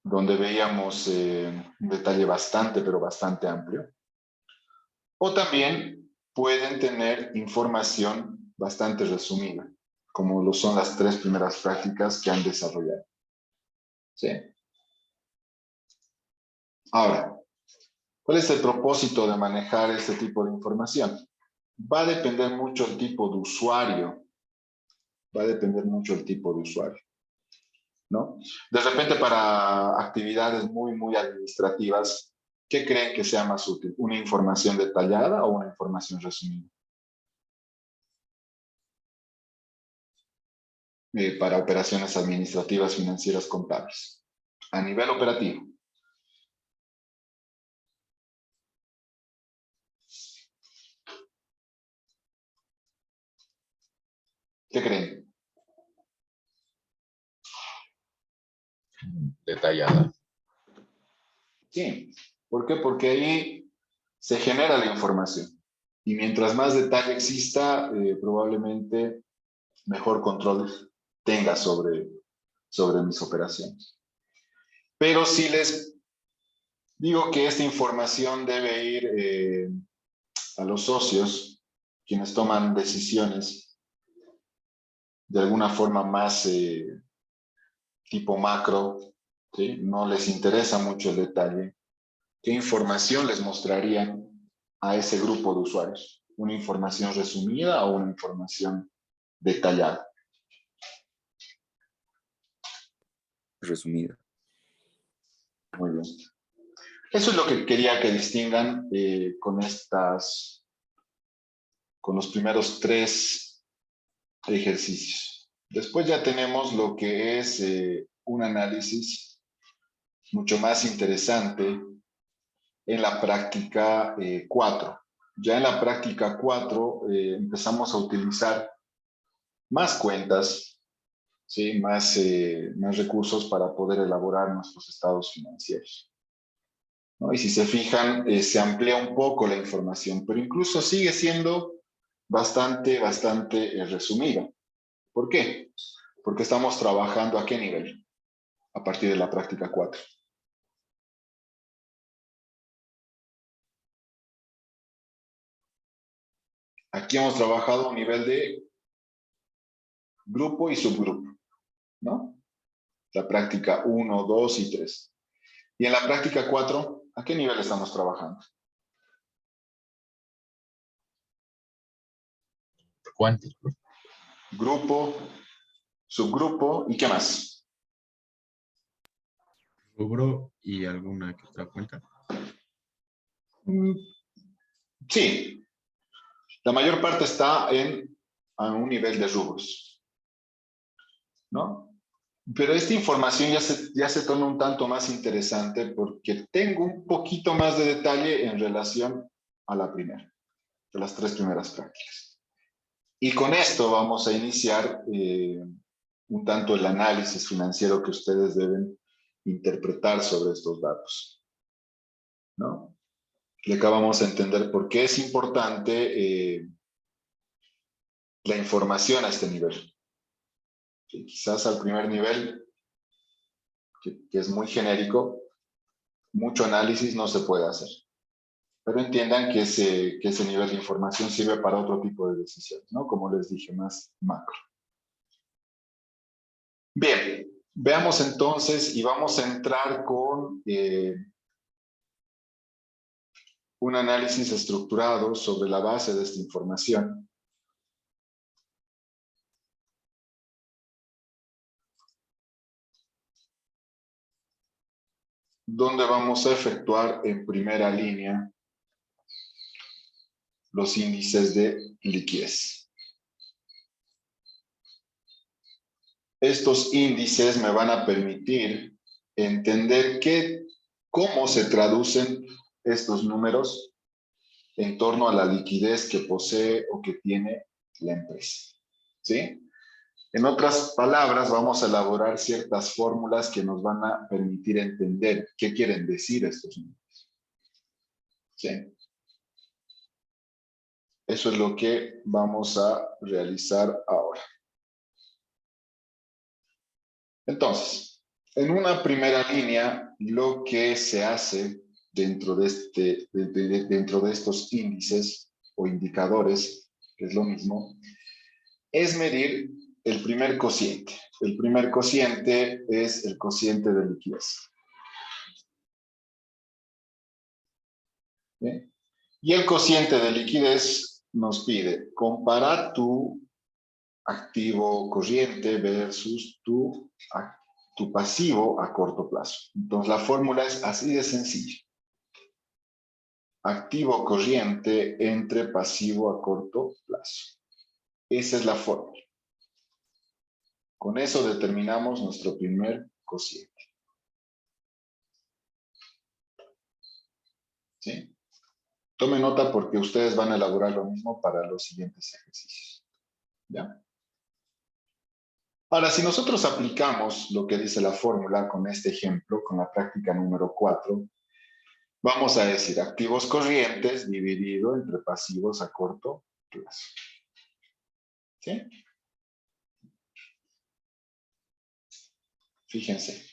donde veíamos un detalle bastante, pero bastante amplio. O también pueden tener información bastante resumida, como lo son las 3 primeras prácticas que han desarrollado. ¿Sí? Ahora, ¿cuál es el propósito de manejar este tipo de información? Va a depender mucho el tipo de usuario. Va a depender mucho el tipo de usuario, ¿no? De repente para actividades muy administrativas, ¿qué creen que sea más útil? ¿Una información detallada o una información resumida? Para operaciones administrativas, financieras, contables. A nivel operativo. ¿Qué creen? Detallada. Sí. ¿Por qué? Porque ahí se genera la información. Y mientras más detalle exista, probablemente mejor control tenga sobre mis operaciones. Pero si les digo que esta información debe ir a los socios, quienes toman decisiones de alguna forma más tipo macro, ¿sí? No les interesa mucho el detalle. ¿Qué información les mostrarían a ese grupo de usuarios? ¿Una información resumida o una información detallada? Resumida. Muy bien. Eso es lo que quería que distingan con los primeros 3 ejercicios. Después ya tenemos lo que es un análisis mucho más interesante en la práctica 4. Ya en la práctica 4 empezamos a utilizar más cuentas, ¿sí? más recursos para poder elaborar nuestros estados financieros, ¿no? Y si se fijan, se amplía un poco la información, pero incluso sigue siendo bastante resumida. ¿Por qué? Porque estamos trabajando ¿a qué nivel? A partir de la práctica 4. Aquí hemos trabajado a un nivel de grupo y subgrupo, ¿no? La práctica 1, 2 y 3. Y en la práctica 4, ¿a qué nivel estamos trabajando? Cuántico. Grupo, subgrupo y ¿qué más? Rubro y alguna que otra cuenta. Sí, la mayor parte está a un nivel de rubros, ¿no? Pero esta información ya se torna un tanto más interesante porque tengo un poquito más de detalle en relación a la primera, de las 3 primeras prácticas. Y con esto vamos a iniciar un tanto el análisis financiero que ustedes deben interpretar sobre estos datos, ¿no? Y acá vamos a entender por qué es importante la información a este nivel. ¿Sí? Quizás al primer nivel, que es muy genérico, mucho análisis no se puede hacer. Pero entiendan que ese nivel de información sirve para otro tipo de decisiones, ¿no? Como les dije, más macro. Bien, veamos entonces y vamos a entrar con un análisis estructurado sobre la base de esta información. Donde vamos a efectuar en primera línea los índices de liquidez. Estos índices me van a permitir entender cómo se traducen estos números en torno a la liquidez que posee o que tiene la empresa. ¿Sí? En otras palabras, vamos a elaborar ciertas fórmulas que nos van a permitir entender qué quieren decir estos números. ¿Sí? Eso es lo que vamos a realizar ahora. Entonces, En una primera línea, lo que se hace dentro de, dentro de estos índices o indicadores, que es lo mismo, es medir el primer cociente. El primer cociente es el cociente de liquidez. ¿Bien? Y el cociente de liquidez nos pide comparar tu activo corriente versus tu pasivo a corto plazo. Entonces la fórmula es así de sencilla. Activo corriente entre pasivo a corto plazo. Esa es la fórmula. Con eso determinamos nuestro primer cociente. ¿Sí? Tome nota porque ustedes van a elaborar lo mismo para los siguientes ejercicios. ¿Ya? Ahora, si nosotros aplicamos lo que dice la fórmula con este ejemplo, con la práctica número 4, vamos a decir activos corrientes dividido entre pasivos a corto plazo. ¿Sí? Fíjense.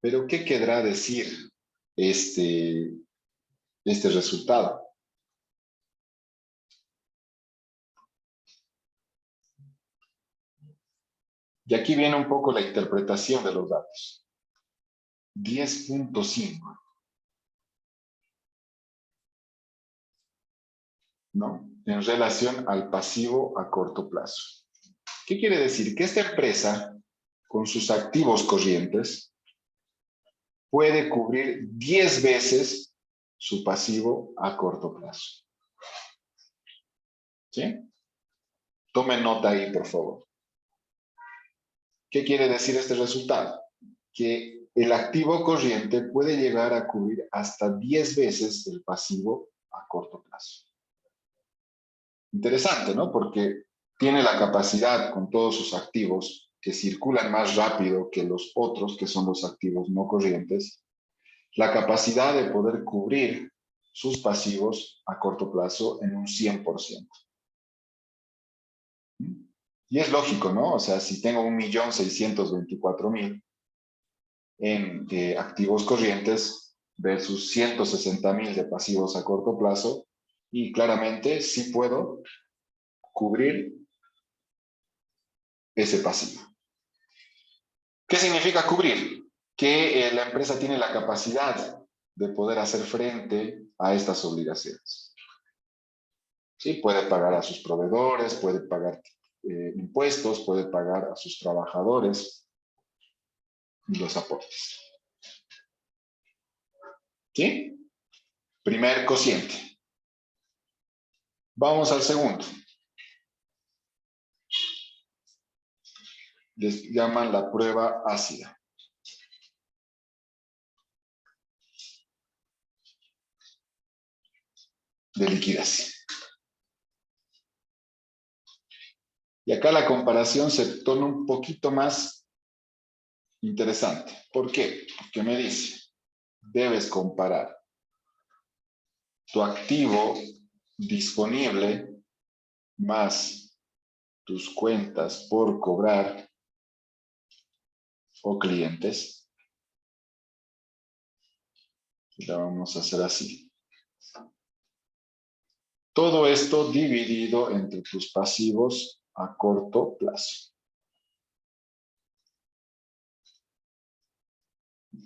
Pero, ¿qué querrá decir este resultado? Y aquí viene un poco la interpretación de los datos. 10.5. ¿No? En relación al pasivo a corto plazo. ¿Qué quiere decir? Que esta empresa, con sus activos corrientes, puede cubrir 10 veces su pasivo a corto plazo. ¿Sí? Tomen nota ahí, por favor. ¿Qué quiere decir este resultado? Que el activo corriente puede llegar a cubrir hasta 10 veces el pasivo a corto plazo. Interesante, ¿no? Porque tiene la capacidad con todos sus activos que circulan más rápido que los otros, que son los activos no corrientes, la capacidad de poder cubrir sus pasivos a corto plazo en un 100%. Y es lógico, ¿no? O sea, si tengo 1.624.000 en activos corrientes versus 160.000 de pasivos a corto plazo, y claramente sí puedo cubrir ese pasivo. ¿Qué significa cubrir? Que la empresa tiene la capacidad de poder hacer frente a estas obligaciones. ¿Sí? Puede pagar a sus proveedores, puede pagar impuestos, puede pagar a sus trabajadores y los aportes. ¿Sí? Primer cociente. Vamos al segundo. Les llaman la prueba ácida. De liquidez. Y acá la comparación se torna un poquito más interesante. ¿Por qué? Porque me dice, debes comparar tu activo disponible más tus cuentas por cobrar o clientes. Y la vamos a hacer así. Todo esto dividido entre tus pasivos a corto plazo.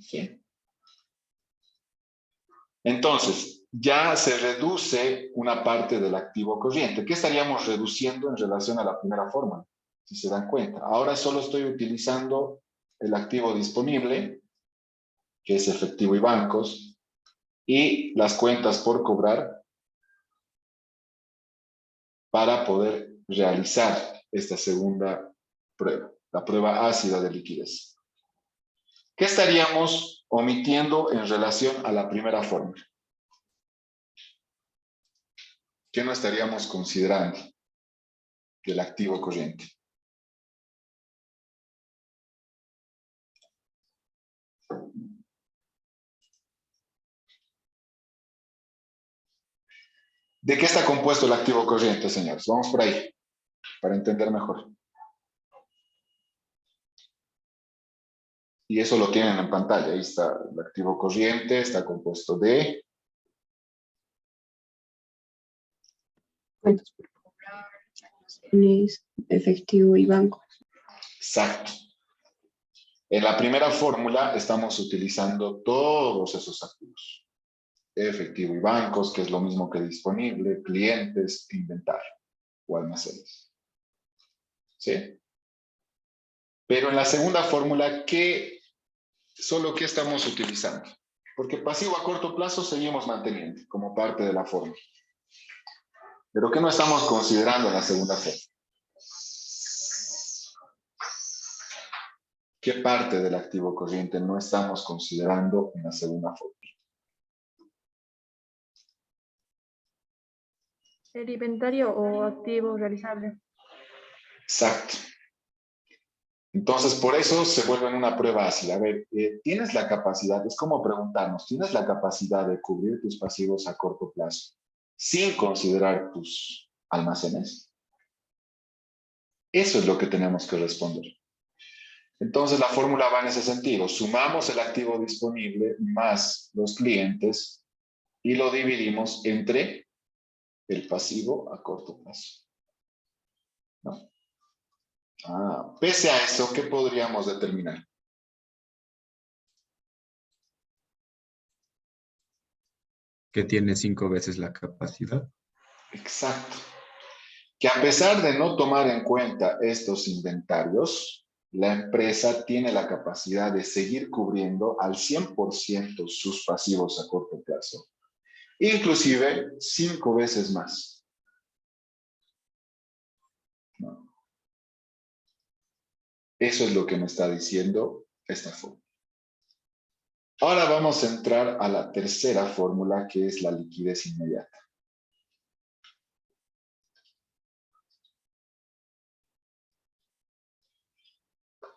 ¿Sí? Entonces, ya se reduce una parte del activo corriente. ¿Qué estaríamos reduciendo en relación a la primera fórmula? Si se dan cuenta. Ahora solo estoy utilizando el activo disponible, que es efectivo y bancos, y las cuentas por cobrar para poder realizar esta segunda prueba, la prueba ácida de liquidez. ¿Qué estaríamos omitiendo en relación a la primera fórmula? ¿Qué no estaríamos considerando del activo corriente? ¿De qué está compuesto el activo corriente, señores? Vamos por ahí, para entender mejor. Y eso lo tienen en pantalla. Ahí está el activo corriente, está compuesto de... Cuentas por cobrar, almacenes, efectivo y banco. Exacto. En la primera fórmula estamos utilizando todos esos activos. Efectivo y bancos, que es lo mismo que disponible, clientes, inventario o almacenes. ¿Sí? Pero en la segunda fórmula, solo qué estamos utilizando? Porque pasivo a corto plazo seguimos manteniendo como parte de la fórmula. Pero ¿qué no estamos considerando en la segunda fórmula? ¿Qué parte del activo corriente no estamos considerando en la segunda fórmula? ¿El inventario o activo realizable? Exacto. Entonces, por eso se vuelve una prueba ácida. A ver, ¿tienes la capacidad? Es como preguntarnos, ¿tienes la capacidad de cubrir tus pasivos a corto plazo sin considerar tus almacenes? Eso es lo que tenemos que responder. Entonces, la fórmula va en ese sentido. Sumamos el activo disponible más los clientes y lo dividimos entre el pasivo a corto plazo. ¿No? Pese a eso, ¿qué podríamos determinar? Que tiene 5 veces la capacidad. Exacto. Que a pesar de no tomar en cuenta estos inventarios, la empresa tiene la capacidad de seguir cubriendo al 100% sus pasivos a corto plazo, inclusive 5 veces más. ¿No? Eso es lo que me está diciendo esta fórmula. Ahora vamos a entrar a la tercera fórmula, que es la liquidez inmediata.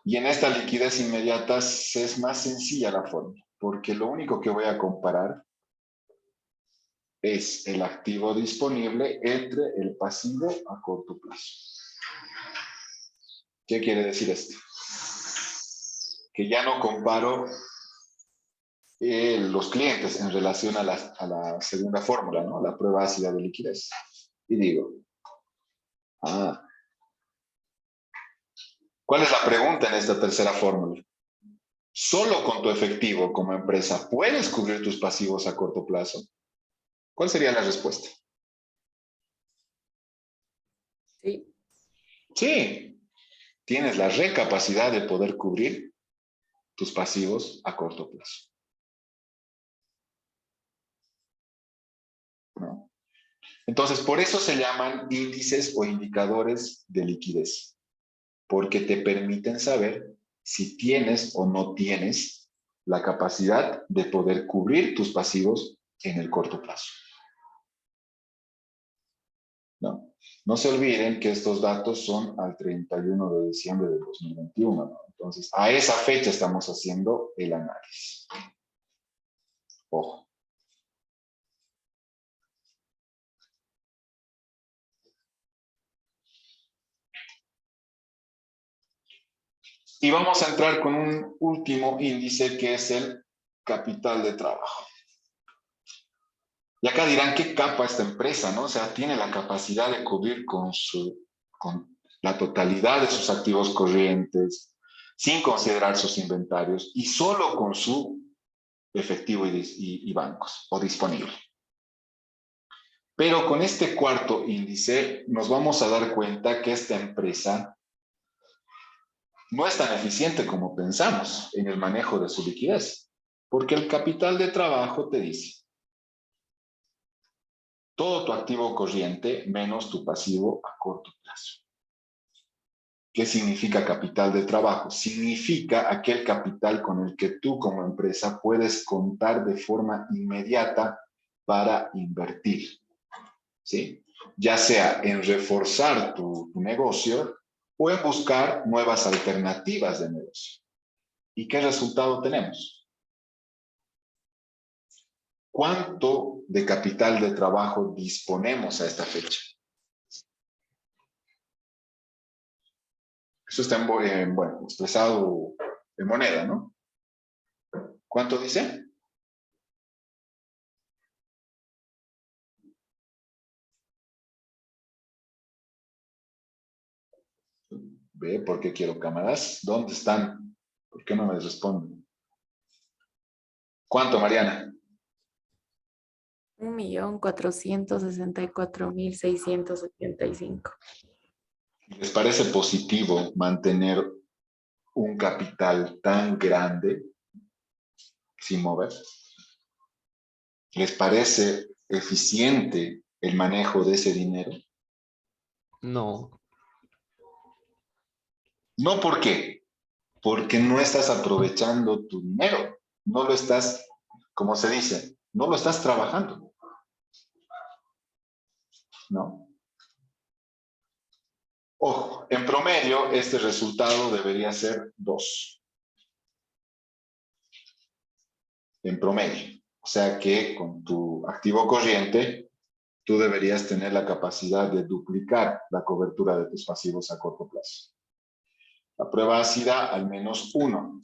Y en esta liquidez inmediata es más sencilla la fórmula, porque lo único que voy a comparar es el activo disponible entre el pasivo a corto plazo. ¿Qué quiere decir esto? Que ya no comparo los clientes en relación a la segunda fórmula, ¿no? La prueba ácida de liquidez. Y digo, ¿cuál es la pregunta en esta tercera fórmula? ¿Solo con tu efectivo como empresa puedes cubrir tus pasivos a corto plazo? ¿Cuál sería la respuesta? Sí. Sí, tienes la recapacidad de poder cubrir tus pasivos a corto plazo. ¿No? Entonces, por eso se llaman índices o indicadores de liquidez, porque te permiten saber si tienes o no tienes la capacidad de poder cubrir tus pasivos en el corto plazo. ¿No? No se olviden que estos datos son al 31 de diciembre de 2021, ¿no? Entonces, a esa fecha estamos haciendo el análisis. Ojo. Y vamos a entrar con un último índice que es el capital de trabajo. Y acá dirán, ¿qué capa esta empresa, no? O sea, tiene la capacidad de cubrir con la totalidad de sus activos corrientes, sin considerar sus inventarios y solo con su efectivo y bancos o disponible. Pero con este cuarto índice nos vamos a dar cuenta que esta empresa no es tan eficiente como pensamos en el manejo de su liquidez, porque el capital de trabajo te dice todo tu activo corriente menos tu pasivo a corto plazo. ¿Qué significa capital de trabajo? Significa aquel capital con el que tú como empresa puedes contar de forma inmediata para invertir, ¿sí? Ya sea en reforzar tu negocio o en buscar nuevas alternativas de negocio. ¿Y qué resultado tenemos? ¿Cuánto de capital de trabajo disponemos a esta fecha? Eso está bueno, expresado en moneda, ¿no? ¿Cuánto dice? Ve, ¿por qué quiero cámaras? ¿Dónde están? ¿Por qué no me responden? ¿Cuánto, Mariana? 1.464.685. ¿Les parece positivo mantener un capital tan grande sin mover? ¿Les parece eficiente el manejo de ese dinero? No. No, ¿por qué? Porque no estás aprovechando tu dinero. No lo estás, como se dice, no lo estás trabajando. ¿No? Ojo, en promedio este resultado debería ser 2. En promedio. O sea que con tu activo corriente, tú deberías tener la capacidad de duplicar la cobertura de tus pasivos a corto plazo. La prueba ácida, al menos 1.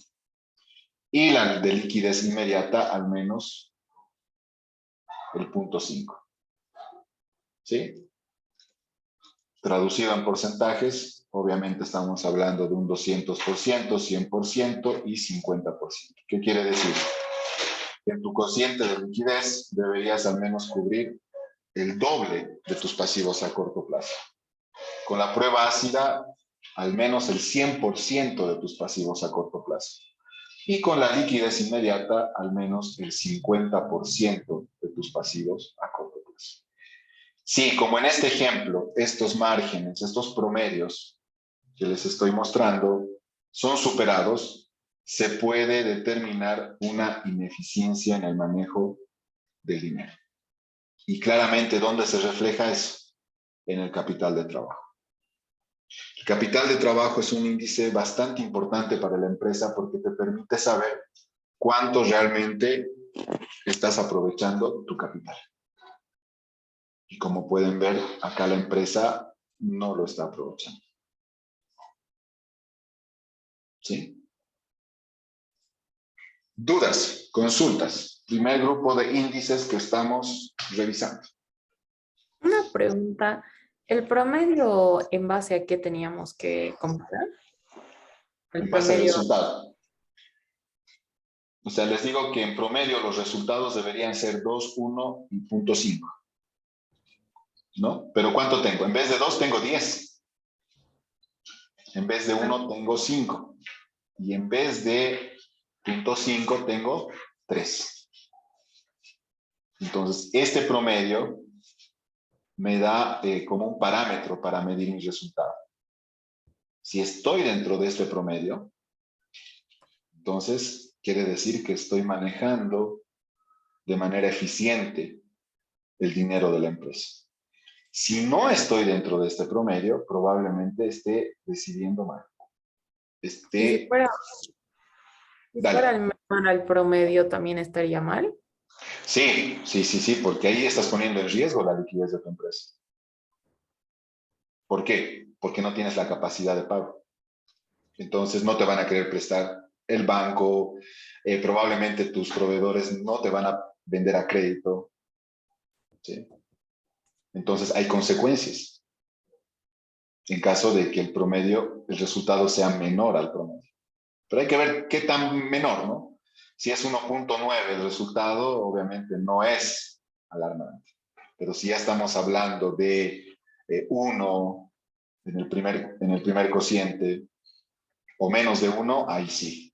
Y la de liquidez inmediata, al menos el 0.5. ¿Sí? Traducido en porcentajes, obviamente estamos hablando de un 200%, 100% y 50%. ¿Qué quiere decir? En tu cociente de liquidez deberías al menos cubrir el doble de tus pasivos a corto plazo. Con la prueba ácida, al menos el 100% de tus pasivos a corto plazo. Y con la liquidez inmediata, al menos el 50% de tus pasivos a corto plazo. Sí, como en este ejemplo, estos márgenes, estos promedios que les estoy mostrando son superados, se puede determinar una ineficiencia en el manejo del dinero. Y claramente, ¿dónde se refleja eso? En el capital de trabajo. El capital de trabajo es un índice bastante importante para la empresa porque te permite saber cuánto realmente estás aprovechando tu capital. Y como pueden ver, acá la empresa no lo está aprovechando. ¿Sí? Dudas, consultas. Primer grupo de índices que estamos revisando. Una pregunta. ¿El promedio en base a qué teníamos que comparar? El En base al promedio. resultado. O sea, les digo que en promedio los resultados deberían ser 2, 1 y 0.5. ¿No? Pero ¿cuánto tengo? En vez de 2 tengo 10. En vez de 1 tengo 5. Y en vez de 0.5 tengo 3. Entonces, este promedio me da como un parámetro para medir mi resultado. Si estoy dentro de este promedio, entonces quiere decir que estoy manejando de manera eficiente el dinero de la empresa. Si no estoy dentro de este promedio, probablemente esté decidiendo mal. Y si fuera el menor al promedio, ¿también estaría mal? Sí, porque ahí estás poniendo en riesgo la liquidez de tu empresa. ¿Por qué? Porque no tienes la capacidad de pago. Entonces no te van a querer prestar el banco, probablemente tus proveedores no te van a vender a crédito. ¿Sí? Entonces hay consecuencias en caso de que el resultado sea menor al promedio. Pero hay que ver qué tan menor, ¿no? Si es 1.9 el resultado, obviamente no es alarmante. Pero si ya estamos hablando de 1 en el primer cociente o menos de 1, ahí sí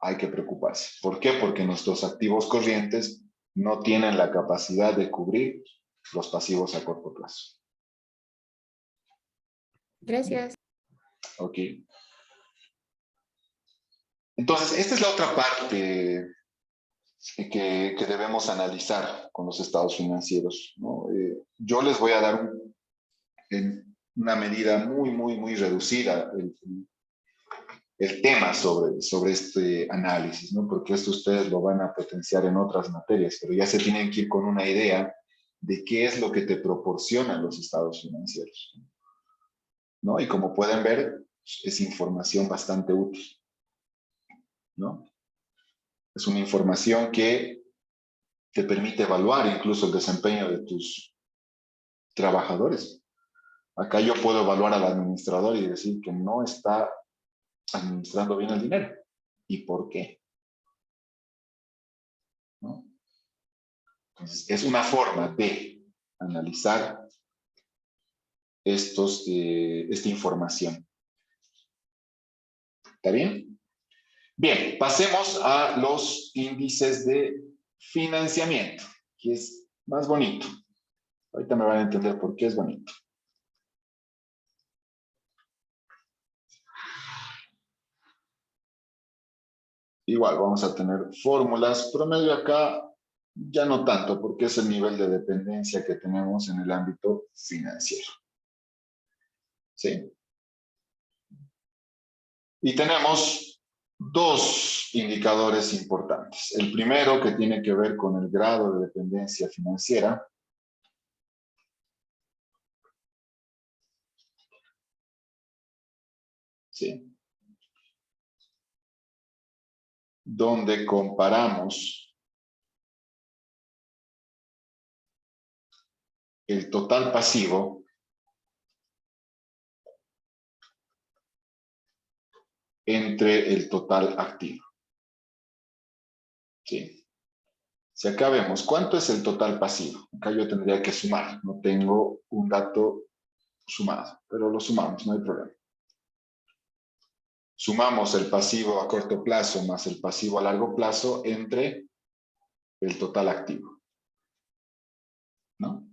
hay que preocuparse. ¿Por qué? Porque nuestros activos corrientes no tienen la capacidad de cubrir los pasivos a corto plazo. Gracias. Ok. Entonces, esta es la otra parte que debemos analizar con los estados financieros, ¿no? Yo les voy a dar una medida muy reducida el tema sobre este análisis, ¿no? Porque esto ustedes lo van a potenciar en otras materias, pero ya se tienen que ir con una idea de qué es lo que te proporcionan los estados financieros, ¿no? Y como pueden ver, es información bastante útil, ¿no? Es una información que te permite evaluar incluso el desempeño de tus trabajadores. Acá yo puedo evaluar al administrador y decir que no está administrando bien el dinero. ¿Y por qué? ¿No? Entonces, es una forma de analizar esta información. ¿Está bien? Bien, pasemos a los índices de financiamiento, que es más bonito. Ahorita me van a entender por qué es bonito. Igual, vamos a tener fórmulas. Promedio acá ya no tanto, porque es el nivel de dependencia que tenemos en el ámbito financiero. ¿Sí? Y tenemos dos indicadores importantes. El primero, que tiene que ver con el grado de dependencia financiera. ¿Sí? Donde comparamos el total pasivo entre el total activo. ¿Sí? Si acá vemos, ¿cuánto es el total pasivo? Acá yo tendría que sumar, no tengo un dato sumado, pero lo sumamos, no hay problema. Sumamos el pasivo a corto plazo más el pasivo a largo plazo entre el total activo. ¿No?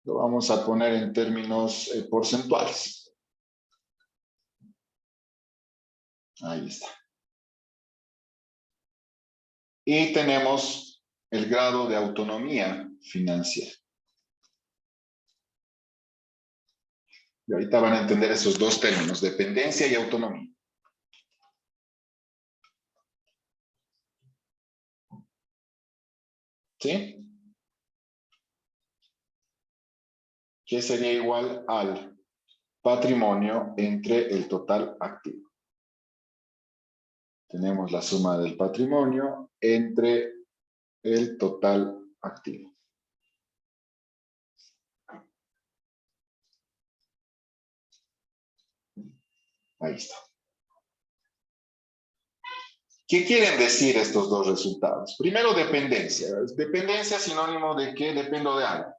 Lo vamos a poner en términos porcentuales. Ahí está. Y tenemos el grado de autonomía financiera. Y ahorita van a entender esos dos términos, dependencia y autonomía. ¿Sí? Que sería igual al patrimonio entre el total activo. Tenemos la suma del patrimonio entre el total activo. Ahí está. ¿Qué quieren decir estos dos resultados? Primero, dependencia. Dependencia es sinónimo de que dependo de algo.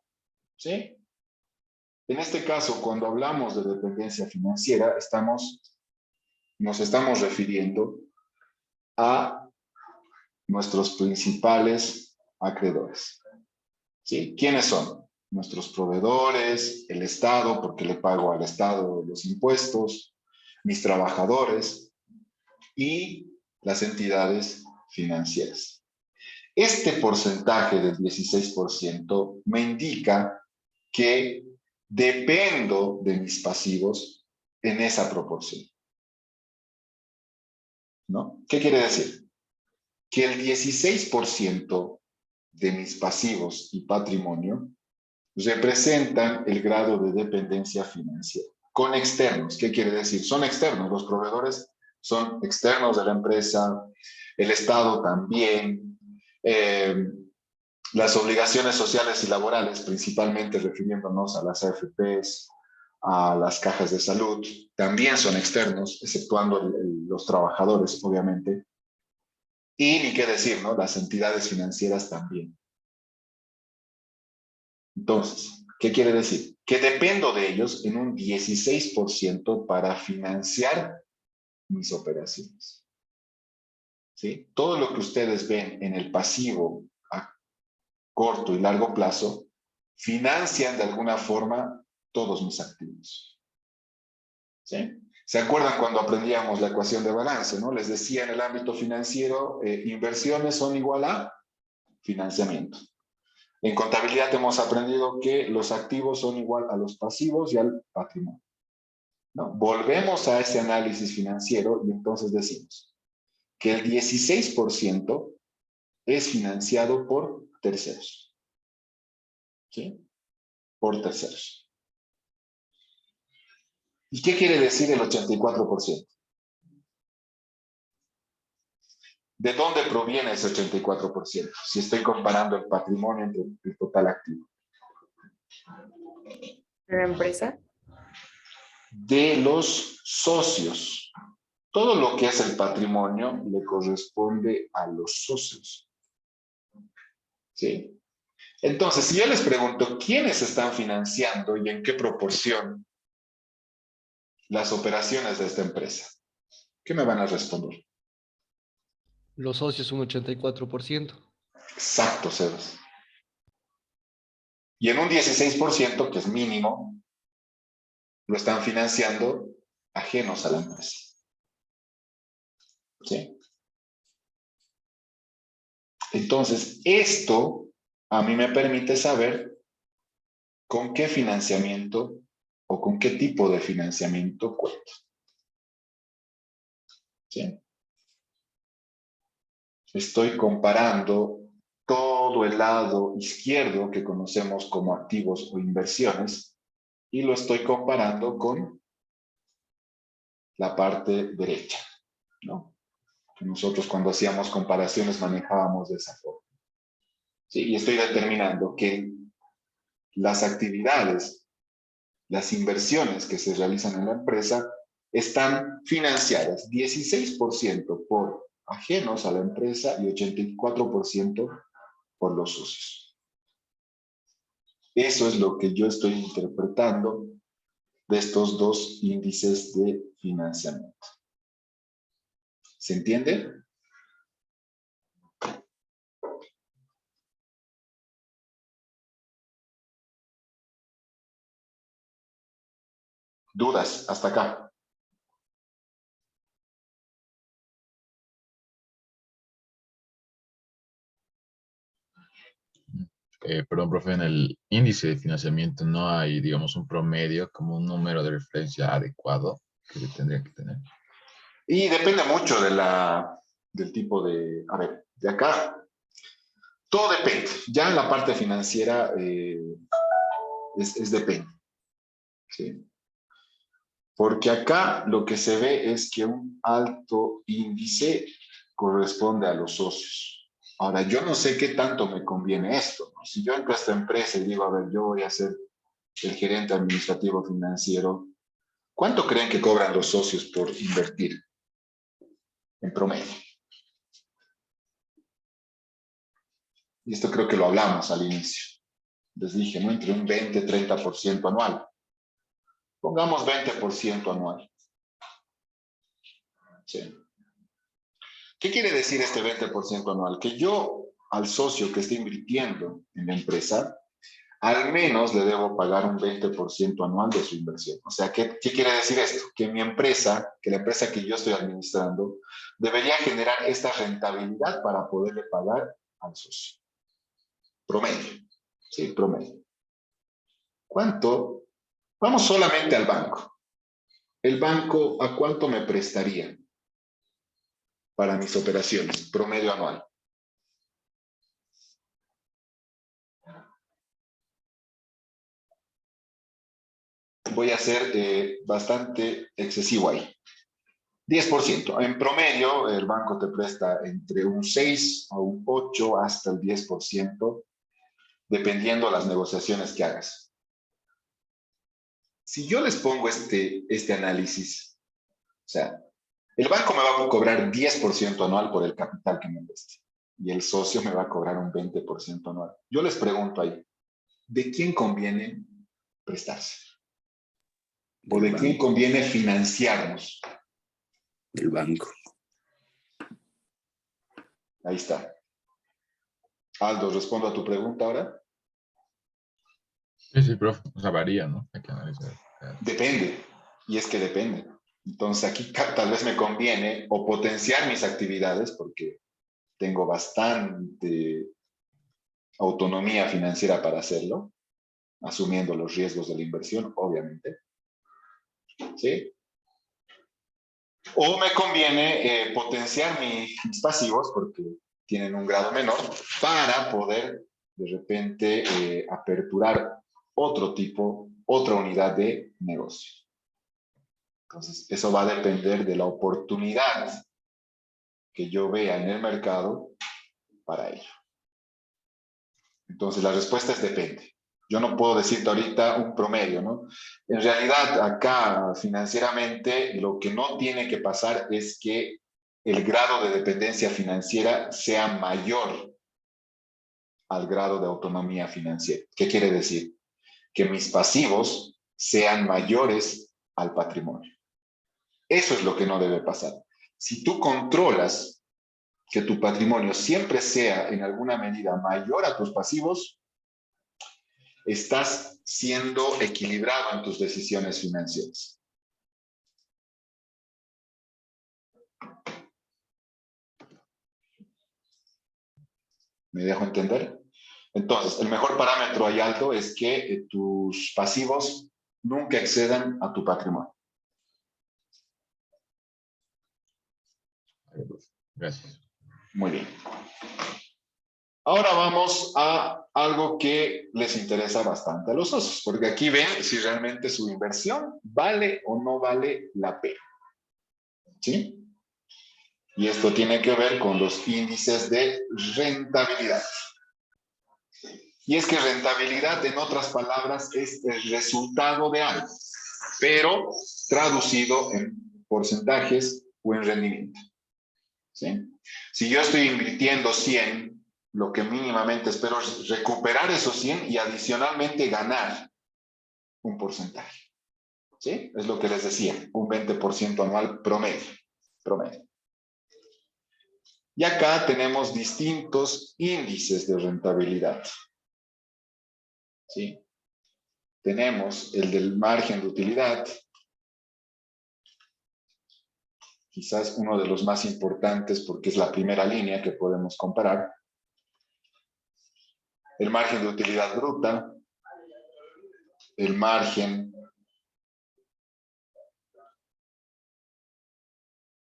¿Sí? En este caso, cuando hablamos de dependencia financiera, nos estamos refiriendo a nuestros principales acreedores. ¿Sí? ¿Quiénes son? Nuestros proveedores, el Estado, porque le pago al Estado los impuestos, mis trabajadores y las entidades financieras. Este porcentaje del 16% me indica que dependo de mis pasivos en esa proporción. ¿No? ¿Qué quiere decir? Que el 16% de mis pasivos y patrimonio representan el grado de dependencia financiera. Con externos, ¿qué quiere decir? Son externos, los proveedores son externos de la empresa, el Estado también, las obligaciones sociales y laborales, principalmente refiriéndonos a las AFPs, a las cajas de salud, también son externos, exceptuando los trabajadores, obviamente. Y ni qué decir, ¿no? Las entidades financieras también. Entonces, ¿qué quiere decir? Que dependo de ellos en un 16% para financiar mis operaciones. ¿Sí? Todo lo que ustedes ven en el pasivo a corto y largo plazo financian de alguna forma todos mis activos. ¿Sí? ¿Se acuerdan cuando aprendíamos la ecuación de balance, ¿no? Les decía en el ámbito financiero, inversiones son igual a financiamiento. En contabilidad hemos aprendido que los activos son igual a los pasivos y al patrimonio. ¿No? Volvemos a ese análisis financiero y entonces decimos que el 16% es financiado por terceros. ¿Sí? Por terceros. ¿Y qué quiere decir el 84%? ¿De dónde proviene ese 84%? Si estoy comparando el patrimonio entre el total activo. ¿De la empresa? De los socios. Todo lo que es el patrimonio le corresponde a los socios. ¿Sí? Entonces, si yo les pregunto, ¿quiénes están financiando y en qué proporción las operaciones de esta empresa? ¿Qué me van a responder? Los socios un 84%. Exacto, Sebas. Y en un 16%, que es mínimo, lo están financiando ajenos a la empresa. ¿Sí? Entonces, esto a mí me permite saber con qué financiamiento o con qué tipo de financiamiento cuento. ¿Sí? Estoy comparando todo el lado izquierdo que conocemos como activos o inversiones y lo estoy comparando con la parte derecha, ¿no? Que nosotros cuando hacíamos comparaciones manejábamos de esa forma. ¿Sí? Y estoy determinando que las actividades, las inversiones que se realizan en la empresa están financiadas 16% por ajenos a la empresa y 84% por los socios. Eso es lo que yo estoy interpretando de estos dos índices de financiamiento. ¿Se entiende? ¿Dudas hasta acá? Perdón, profe, en el índice de financiamiento no hay, digamos, un promedio como un número de referencia adecuado que se tendría que tener. Y depende mucho del tipo de... A ver, de acá. Todo depende. Ya en la parte financiera es depende. ¿Sí? Porque acá lo que se ve es que un alto índice corresponde a los socios. Ahora, yo no sé qué tanto me conviene esto, ¿no? Si yo entro a esta empresa y digo, a ver, yo voy a ser el gerente administrativo financiero, ¿cuánto creen que cobran los socios por invertir en promedio? Y esto creo que lo hablamos al inicio. Les dije, ¿no? Entre un 20-30% anual. Pongamos 20% anual. ¿Sí? ¿Qué quiere decir este 20% anual? Que yo al socio que esté invirtiendo en la empresa, al menos le debo pagar un 20% anual de su inversión. O sea, ¿qué quiere decir esto? Que mi empresa, que la empresa que yo estoy administrando, debería generar esta rentabilidad para poderle pagar al socio. Promedio. Sí, promedio. ¿Cuánto? Vamos solamente al banco. ¿El banco a cuánto me prestaría para mis operaciones? Promedio anual. Voy a ser bastante excesivo ahí. 10%. En promedio, el banco te presta entre un 6 a un 8 hasta el 10%, dependiendo de las negociaciones que hagas. Si yo les pongo este análisis, o sea, el banco me va a cobrar 10% anual por el capital que me preste y el socio me va a cobrar un 20% anual. Yo les pregunto ahí, ¿de quién conviene prestarse? ¿O de quién conviene financiarnos? Del banco. Ahí está. Aldo, ¿respondo a tu pregunta ahora? Sí, sí, profe. O sea, varía, ¿no? Hay que analizar. Depende. Y es que depende. Entonces aquí tal vez me conviene o potenciar mis actividades porque tengo bastante autonomía financiera para hacerlo, asumiendo los riesgos de la inversión, obviamente. ¿Sí? O me conviene potenciar mis pasivos porque tienen un grado menor para poder de repente aperturar otra unidad de negocio. Entonces, eso va a depender de la oportunidad que yo vea en el mercado para ello. Entonces, la respuesta es depende. Yo no puedo decirte ahorita un promedio, ¿no? En realidad, acá financieramente, lo que no tiene que pasar es que el grado de dependencia financiera sea mayor al grado de autonomía financiera. ¿Qué quiere decir? Que mis pasivos sean mayores al patrimonio. Eso es lo que no debe pasar. Si tú controlas que tu patrimonio siempre sea en alguna medida mayor a tus pasivos, estás siendo equilibrado en tus decisiones financieras. ¿Me dejo entender? Entonces, el mejor parámetro ahí alto es que tus pasivos nunca excedan a tu patrimonio. Gracias. Muy bien. Ahora vamos a algo que les interesa bastante a los socios, porque aquí ven si realmente su inversión vale o no vale la pena. ¿Sí? Y esto tiene que ver con los índices de rentabilidad. Y es que rentabilidad, en otras palabras, es el resultado de algo, pero traducido en porcentajes o en rendimiento. ¿Sí? Si yo estoy invirtiendo 100, lo que mínimamente espero es recuperar esos 100 y adicionalmente ganar un porcentaje. ¿Sí? Es lo que les decía, un 20% anual promedio. Y acá tenemos distintos índices de rentabilidad. ¿Sí? Tenemos el del margen de utilidad, quizás uno de los más importantes porque es la primera línea que podemos comparar. El margen de utilidad bruta, el margen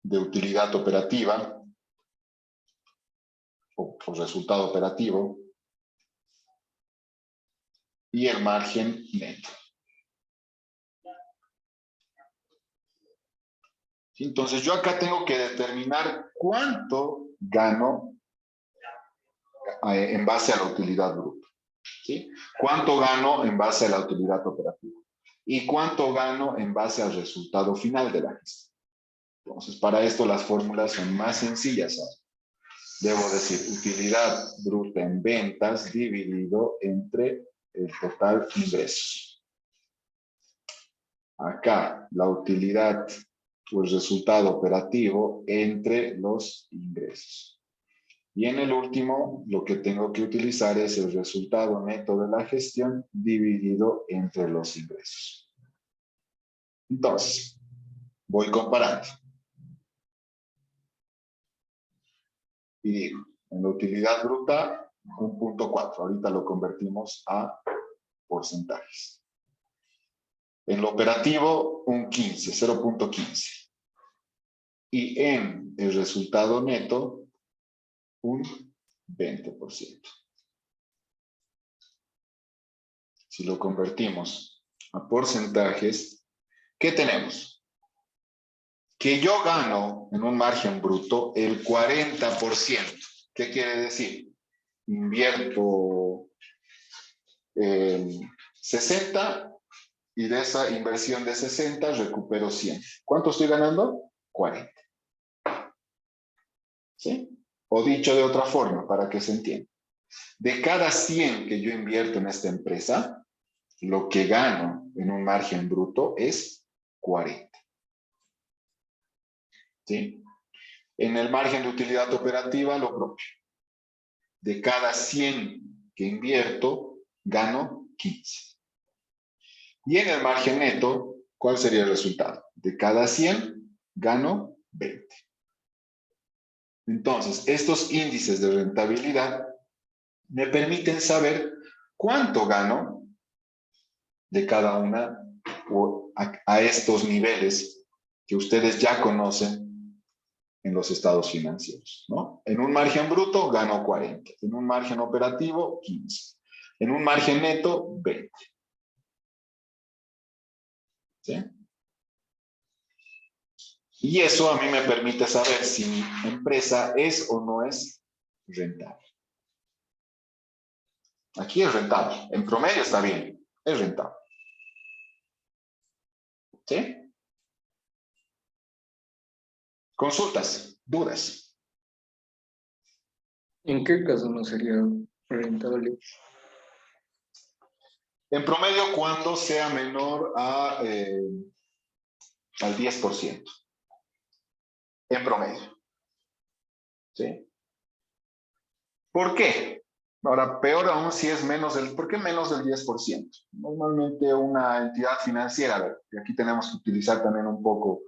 de utilidad operativa o resultado operativo y el margen neto. Entonces yo acá tengo que determinar cuánto gano en base a la utilidad bruta. ¿Sí? ¿Cuánto gano en base a la utilidad operativa? ¿Y cuánto gano en base al resultado final de la gestión? Entonces, para esto las fórmulas son más sencillas. Debo decir utilidad bruta en ventas dividido entre el total ingresos. Acá, la utilidad o el resultado operativo entre los ingresos. Y en el último, lo que tengo que utilizar es el resultado neto de la gestión dividido entre los ingresos. Entonces, voy comparando. Y digo, en la utilidad bruta, 1.4. Ahorita lo convertimos a porcentajes. En lo operativo, un 15, 0.15. Y en el resultado neto, un 20%. Si lo convertimos a porcentajes, ¿qué tenemos? Que yo gano en un margen bruto el 40%. ¿Qué quiere decir? Invierto 60 y de esa inversión de 60 recupero 100. ¿Cuánto estoy ganando? 40. ¿Sí? O dicho de otra forma, para que se entienda. De cada 100 que yo invierto en esta empresa, lo que gano en un margen bruto es 40. ¿Sí? En el margen de utilidad operativa, lo propio. De cada 100 que invierto, gano 15. Y en el margen neto, ¿cuál sería el resultado? De cada 100, gano 20. Entonces, estos índices de rentabilidad me permiten saber cuánto gano de cada una o a estos niveles que ustedes ya conocen en los estados financieros, ¿no? En un margen bruto gano 40, en un margen operativo 15, en un margen neto 20. ¿Sí? Y eso a mí me permite saber si mi empresa es o no es rentable. Aquí es rentable. En promedio está bien. Es rentable. ¿Sí? Consultas, dudas. ¿En qué caso no sería rentable? En promedio, cuando sea menor al 10%. En promedio. ¿Sí? ¿Por qué? Ahora, peor aún si es menos del... ¿Por qué menos del 10%? Normalmente una entidad financiera, a ver, y aquí tenemos que utilizar también un poco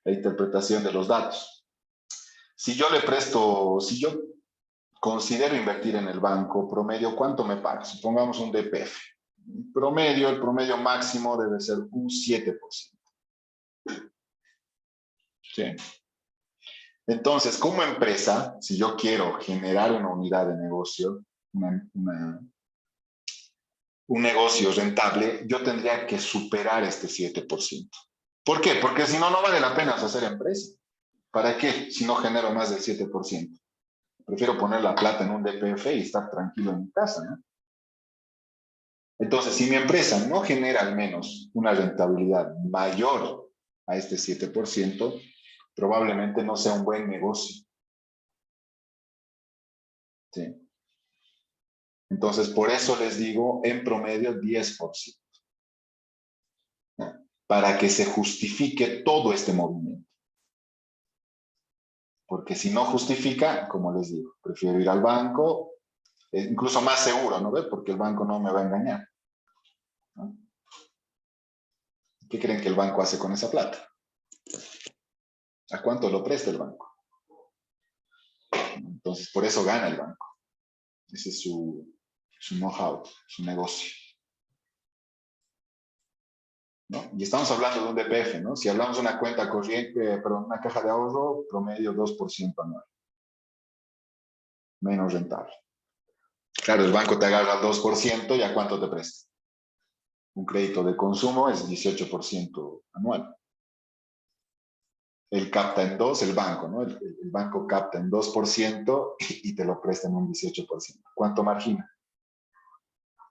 la interpretación de los datos. Si yo le presto, si yo considero invertir en el banco promedio, ¿cuánto me paga? Supongamos un DPF. Promedio, el promedio máximo debe ser un 7%. ¿Sí? Entonces, como empresa, si yo quiero generar una unidad de negocio, un negocio rentable, yo tendría que superar este 7%. ¿Por qué? Porque si no, no vale la pena hacer empresa. ¿Para qué? Si no genero más del 7%. Prefiero poner la plata en un DPF y estar tranquilo en mi casa, ¿no? Entonces, si mi empresa no genera al menos una rentabilidad mayor a este 7%, probablemente no sea un buen negocio. ¿Sí? Entonces, por eso les digo, en promedio, 10%. ¿No? Para que se justifique todo este movimiento. Porque si no justifica, como les digo, prefiero ir al banco, incluso más seguro, ¿no ve? Porque el banco no me va a engañar, ¿no? ¿Qué creen que el banco hace con esa plata? ¿A cuánto lo presta el banco? Entonces, por eso gana el banco. Ese es su know-how, su negocio, ¿no? Y estamos hablando de un DPF, ¿no? Si hablamos de una cuenta corriente, perdón, una caja de ahorro, promedio 2% anual. Menos rentable. Claro, el banco te agarra al 2%, ¿y a cuánto te presta? Un crédito de consumo es 18% anual. Él capta en 2, el banco, ¿no? El banco capta en 2% y te lo presta en un 18%. ¿Cuánto margina?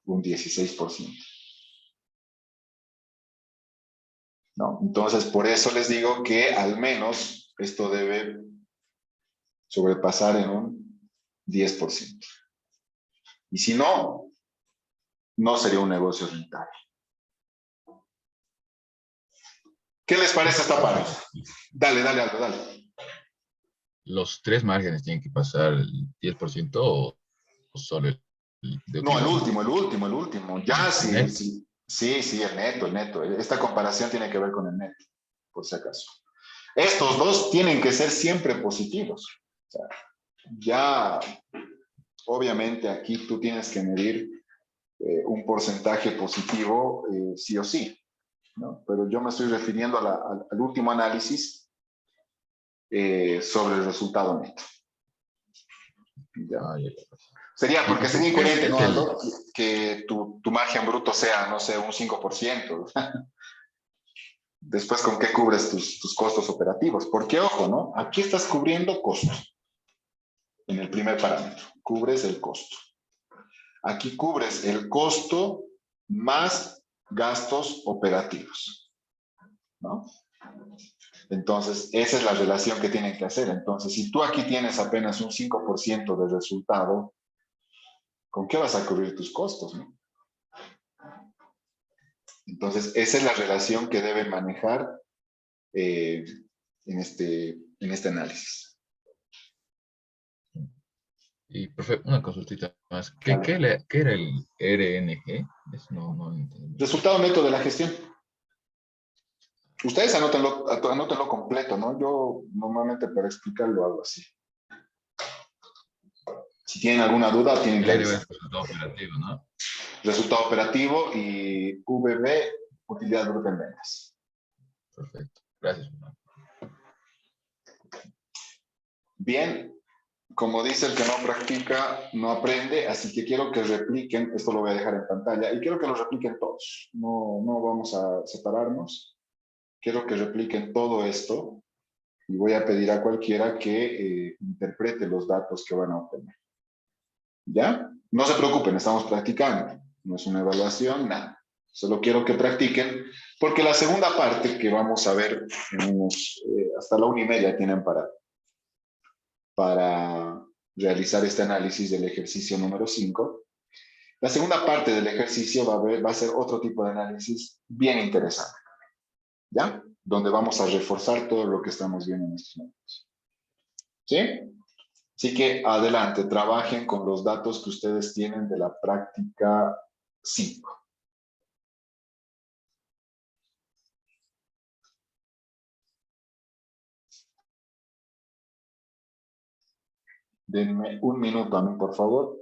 Un 16%. ¿No? Entonces, por eso les digo que al menos esto debe sobrepasar en un 10%. Y si no, no sería un negocio rentable. ¿Qué les parece esta parte? Dale, Aldo, dale. ¿Los tres márgenes tienen que pasar el 10% o solo el de No, el utilidad? último. Ya ¿El sí, neto? sí, el neto. Esta comparación tiene que ver con el neto, por si acaso. Estos dos tienen que ser siempre positivos. O sea, ya, obviamente, aquí tú tienes que medir un porcentaje positivo, sí o sí, ¿no? Pero yo me estoy refiriendo al último análisis sobre el resultado neto. ¿Ya? Ah, ya. Sería, porque sería incoherente, Es ¿no, el, Aldo? Que tu margen bruto sea, no sé, un 5%. Después, ¿con qué cubres tus costos operativos? Porque, ojo, ¿no? Aquí estás cubriendo costos. En el primer parámetro, cubres el costo. Aquí cubres el costo más gastos operativos, ¿no? Entonces, esa es la relación que tienen que hacer. Entonces, si tú aquí tienes apenas un 5% de resultado, ¿con qué vas a cubrir tus costos, no? Entonces, esa es la relación que deben manejar en este análisis. y profe, una consultita más. Vale. ¿Qué era el RNG? No lo entendí. Resultado neto de la gestión. Ustedes anótenlo completo, ¿no? Yo normalmente para explicarlo hago así. Si tienen alguna duda, tienen El que RNG avisar. es resultado operativo, ¿no? Resultado operativo y VB, utilidad bruta en ventas. Perfecto. Gracias. Bien, como dice el que no practica, no aprende, así que quiero que repliquen, esto lo voy a dejar en pantalla, y quiero que lo repliquen todos. No vamos a separarnos. Quiero que repliquen todo esto Y voy a pedir a cualquiera que interprete los datos que van a obtener. ¿Ya? No se preocupen, estamos practicando. No es una evaluación, nada. Solo quiero que practiquen, porque la segunda parte que vamos a ver en unos, hasta la 1:30 tienen para realizar este análisis del ejercicio número 5. La segunda parte del ejercicio va a ser otro tipo de análisis bien interesante, ¿ya? Donde vamos a reforzar todo lo que estamos viendo en estos momentos. ¿Sí? Así que adelante, trabajen con los datos que ustedes tienen de la práctica 5. Denme un minuto a mí, por favor.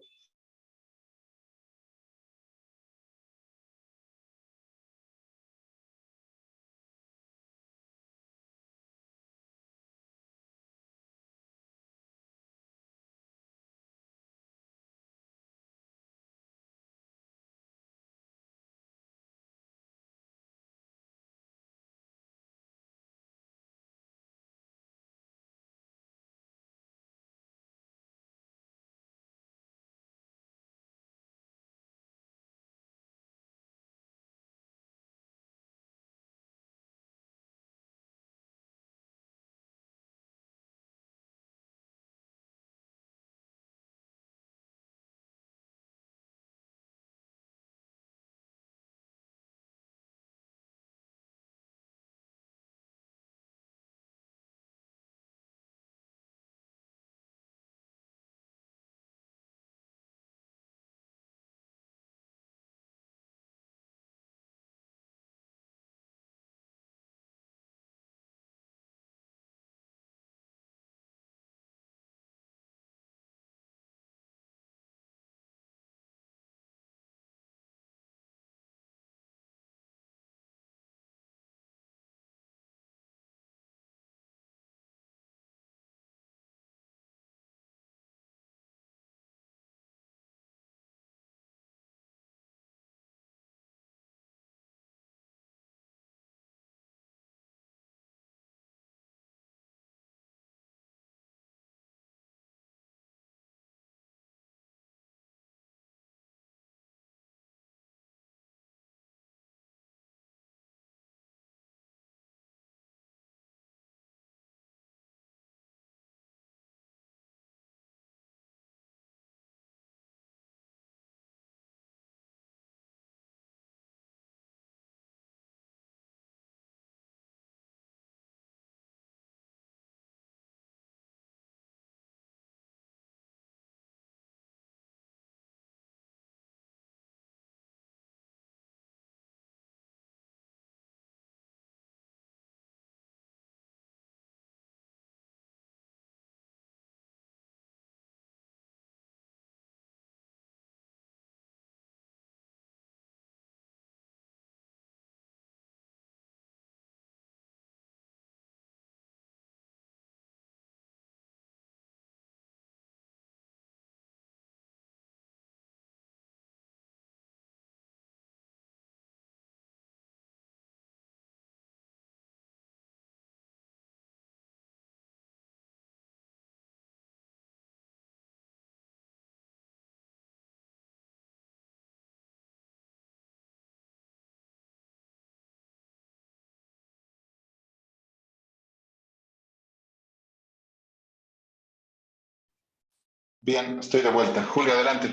Bien, estoy de vuelta. Julio, adelante.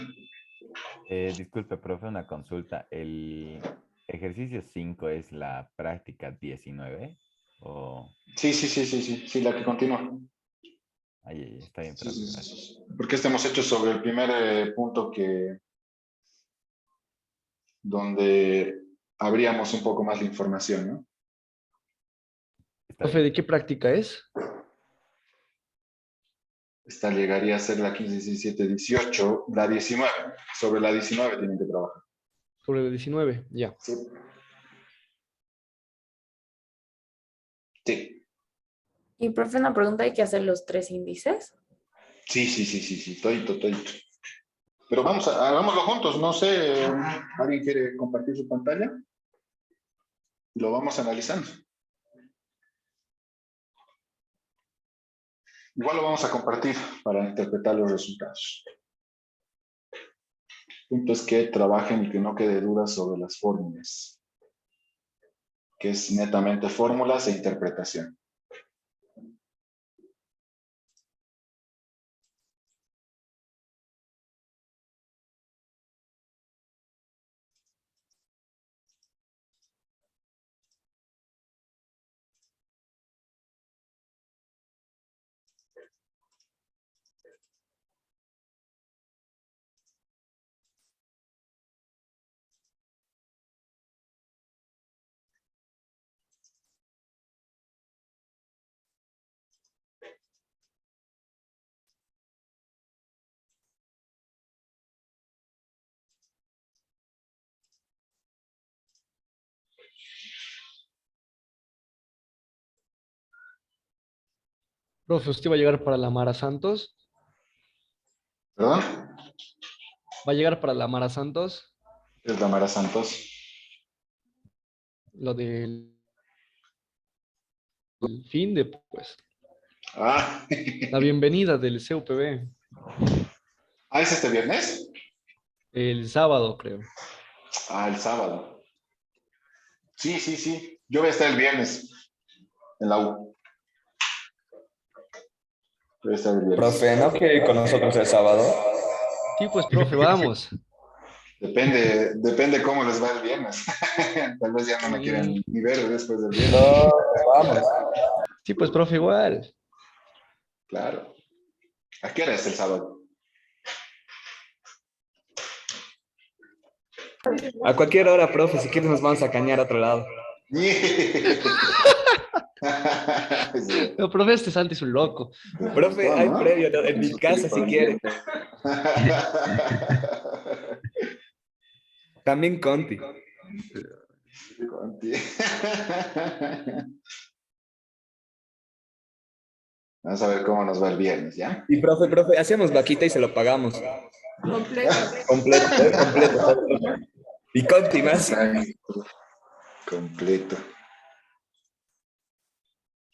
Disculpe, profe, una consulta. ¿El ejercicio 5 es la práctica 19? ¿O...? Sí, la que continúa. Ahí está bien, Sí, profe, sí, gracias. sí. Porque este hemos hecho sobre el primer punto donde abríamos un poco más la información, ¿no? Está Profe, bien. ¿de qué práctica es? Esta llegaría a ser la 15, 17, 18, la 19. Sobre la 19 tienen que trabajar. Sobre el 19, ya. Sí. Sí, Y profe, una pregunta, ¿hay que hacer los 3 índices? sí, todito. Pero hagámoslo juntos. No sé, ¿alguien quiere compartir su pantalla? Lo vamos analizando. Igual lo vamos a compartir para interpretar los resultados. El punto es que trabajen y que no quede duda sobre las fórmulas, que es netamente fórmulas e interpretación. Profe, ¿usted va a llegar para la Mara Santos? ¿Perdón? ¿Va a llegar para la Mara Santos? Es la Mara Santos. Lo del fin de, pues, Ah, la bienvenida del CUPB. ¿Es este viernes? El sábado, creo. El sábado. Sí, sí, sí. Yo voy a estar el viernes en la U. Voy a estar el viernes. Profe, ¿no quiere ir con nosotros el sábado? Sí, pues, profe, vamos. Depende cómo les va el viernes. Tal vez ya no me quieren ni ver después del viernes. No, vamos. Sí, pues, profe, igual. Claro. ¿A qué hora es el sábado? A cualquier hora, profe, si quieres nos vamos a cañar a otro lado. Sí. No, profe, este Santi es un loco. Profe, hay ¿No? previo ¿no? En mi casa si quiere. También Conti. Conti. Vamos a ver cómo nos va el viernes, ¿ya? Y profe, hacemos vaquita y se lo pagamos. Completo. Completo. Y Conti más. Completo.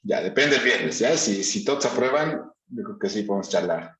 Ya, depende el viernes, ¿ya? Si todos aprueban, yo creo que sí podemos charlar.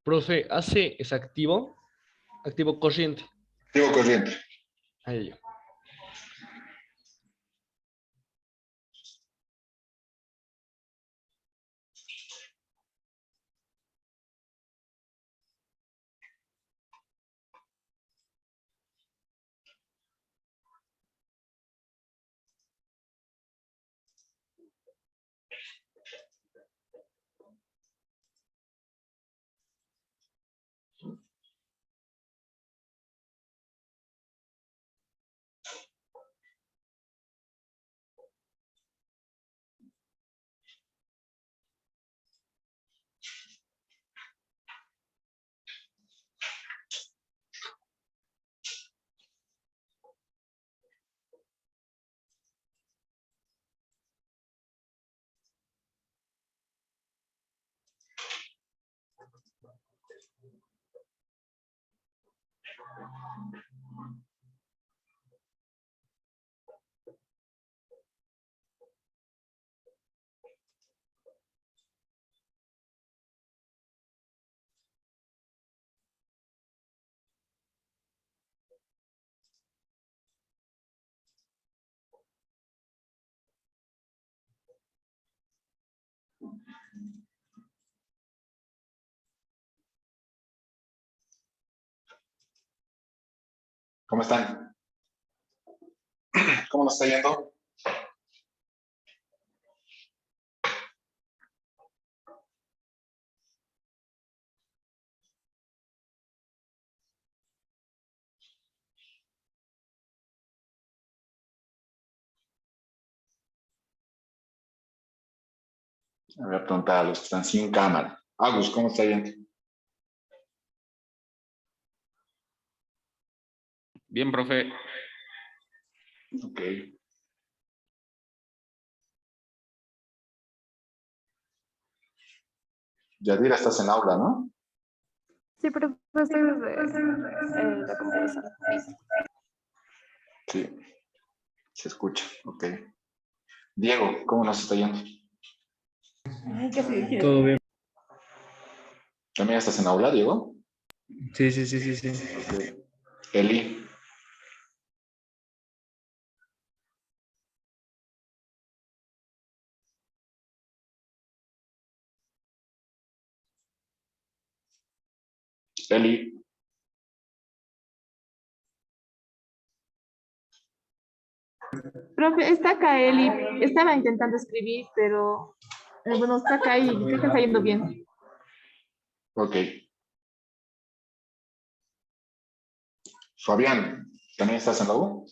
Profe, AC es activo, activo corriente. Activo corriente. Ahí. ¿Cómo están? ¿Cómo nos está yendo? Voy a preguntar a los que están sin cámara. Agus, ¿cómo está yendo? Bien, profe. Ok. Yadira, estás en aula, ¿no? Sí, pero estoy desde la computadora. Sí. Se escucha. Ok. Diego, ¿cómo nos está yendo? Todo bien. ¿También estás en aula, Diego? Sí, sí, sí, sí, sí. Ok. Eli. Eli. Profe, está acá Eli. Estaba intentando escribir, pero bueno, está acá y creo que está yendo bien. Ok. Fabián, ¿también estás en la U?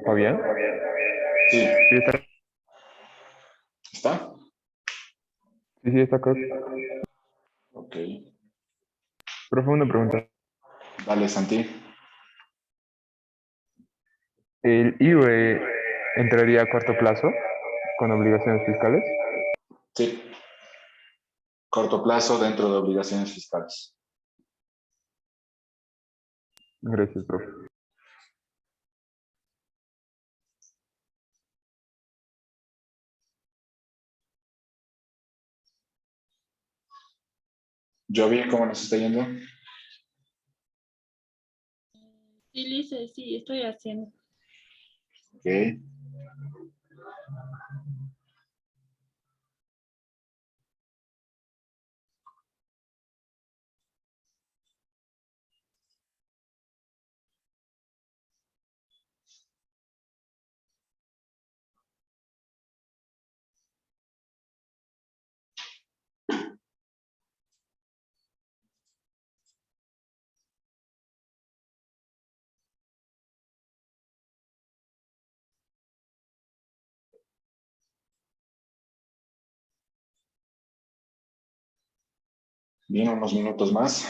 Fabián. Sí. Sí, está. ¿Está? Sí, sí, está acá. Ok. Profe, una pregunta. Dale, Santi. ¿El IVE entraría a corto plazo con obligaciones fiscales? Sí. Corto plazo dentro de obligaciones fiscales. Gracias, profe. Jovi, ¿cómo nos está yendo? Sí, Lice, sí, estoy haciendo. Ok. Bien, unos minutos más.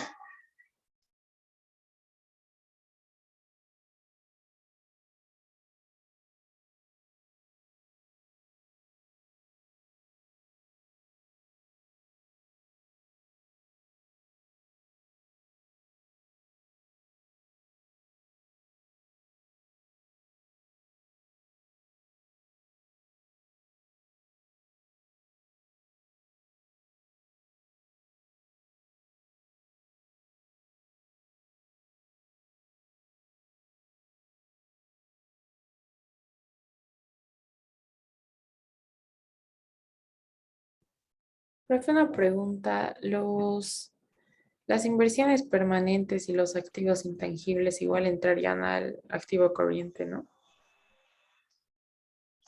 Profe, una pregunta. Las inversiones permanentes y los activos intangibles igual entrarían al activo corriente, ¿no?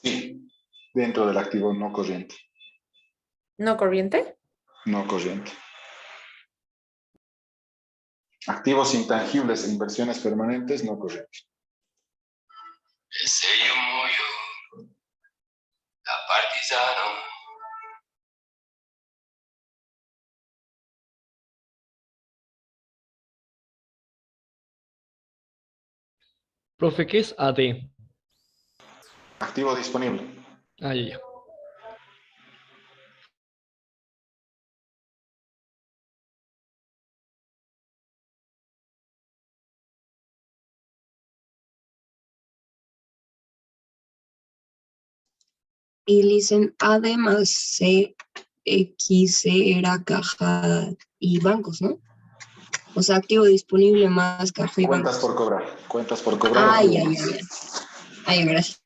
Sí, dentro del activo no corriente. ¿No corriente? No corriente. Activos intangibles e inversiones permanentes no corrientes. Ese yo muoio da partigiano. Profe, ¿qué es AD? Activo disponible. Ah, ya, ya. Y dicen AD más CX era caja y bancos, ¿no? O sea, activo disponible más caja y Cuentas bancos. por cobrar. Cuentas por cobrar. Ay, activo ay, más. ay, ay. Ay, gracias.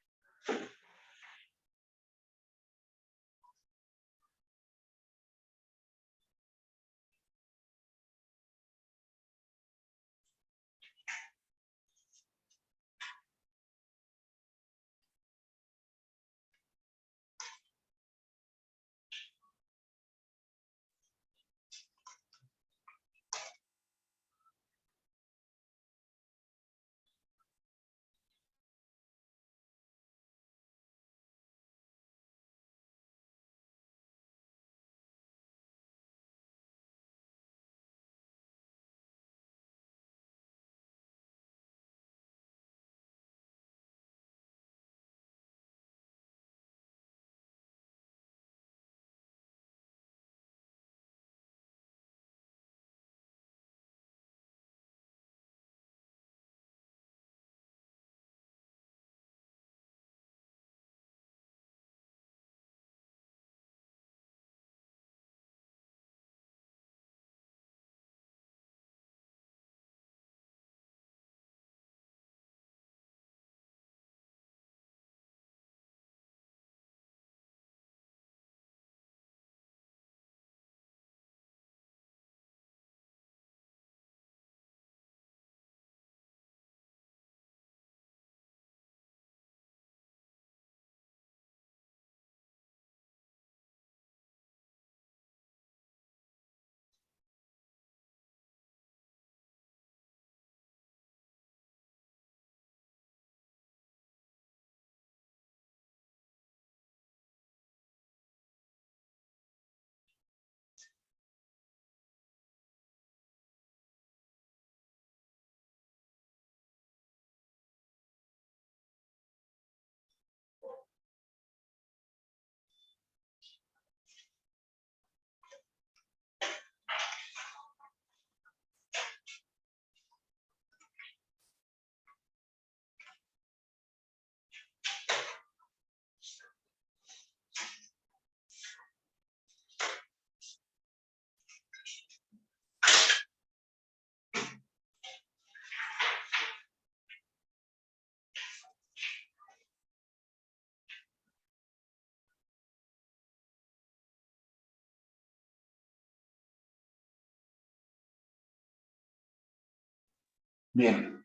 Bien.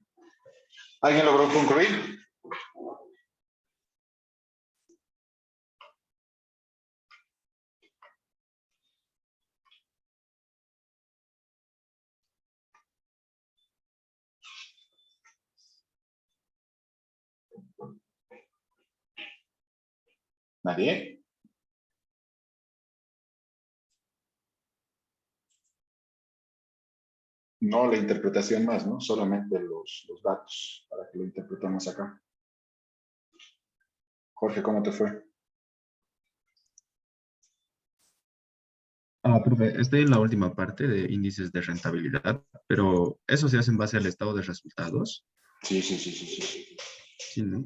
¿Alguien logró concluir? ¿Nadie? No la interpretación más, ¿no? Solamente los datos para que lo interpretemos acá. Jorge, ¿cómo te fue? Profe, estoy en la última parte de índices de rentabilidad, pero eso se hace en base al estado de resultados. Sí, sí, sí, sí, sí, sí. Sí, ¿no?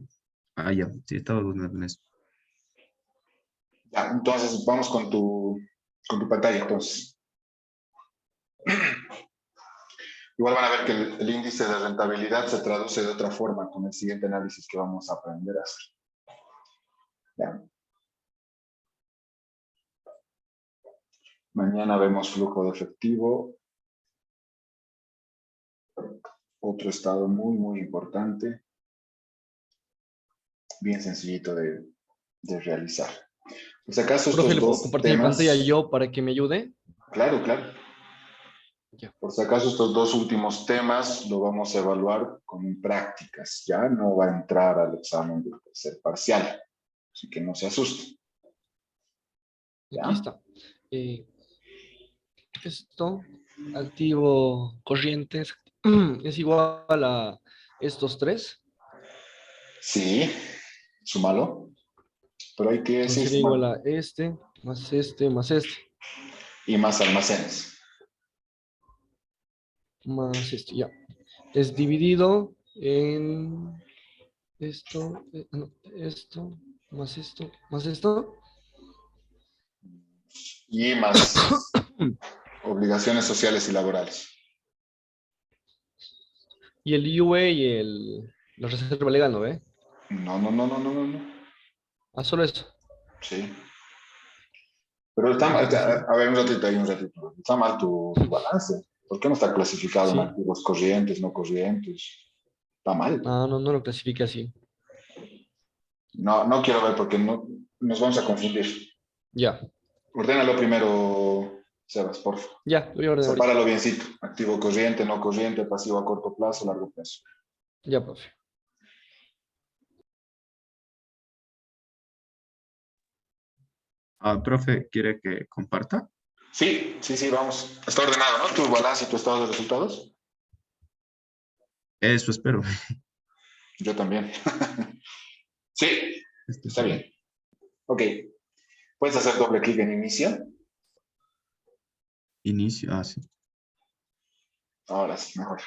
Ah, ya, sí, estaba dudando en eso. Ya, entonces vamos con tu pantalla, entonces. Igual van a ver que el índice de rentabilidad se traduce de otra forma con el siguiente análisis que vamos a aprender a hacer. ¿Ya? Mañana vemos flujo de efectivo. Otro estado muy, muy importante. Bien sencillito de realizar. Pues acaso Profe, estos ¿le puedo dos compartir mi temas... pantalla yo para que me ayude? Claro, claro. Ya. Por si acaso estos dos últimos temas lo vamos a evaluar con prácticas. Ya no va a entrar al examen del tercer parcial. Así que no se asusten. ¿Ya? Aquí está. Esto, activo corriente, es igual a estos tres. Sí, súmalo. Pero hay que Entonces decir sería igual sumar. a este, más este, más este, Y más almacenes. más este, ya. Es dividido en esto, no, esto, más esto, más esto. Y más obligaciones sociales y laborales. Y el UE y la reserva legal, ¿no ve? No, no, no, no, no, no, no. Ah, solo eso. Sí. Pero está mal, a ver, un ratito ahí, un ratito. Está mal tu balance. ¿Por qué no está clasificado en Sí. activos corrientes, no corrientes? Está mal. Ah, no, no lo clasifique así. No, no quiero ver porque no, nos vamos a confundir. Ya, Ordénalo primero, Sebas, por favor. ya, lo voy a ordenar ahorita. Sepáralo biencito. Activo corriente, no corriente, pasivo a corto plazo, largo plazo. Ya, profe. Profe, ¿quiere que comparta? Sí, sí, sí, vamos. Está ordenado, ¿no? Tu balance y tu estado de resultados. Eso espero. Yo también. Sí, está bien. Ok. Puedes hacer doble clic en inicio. Inicio, sí. Ahora sí, mejor.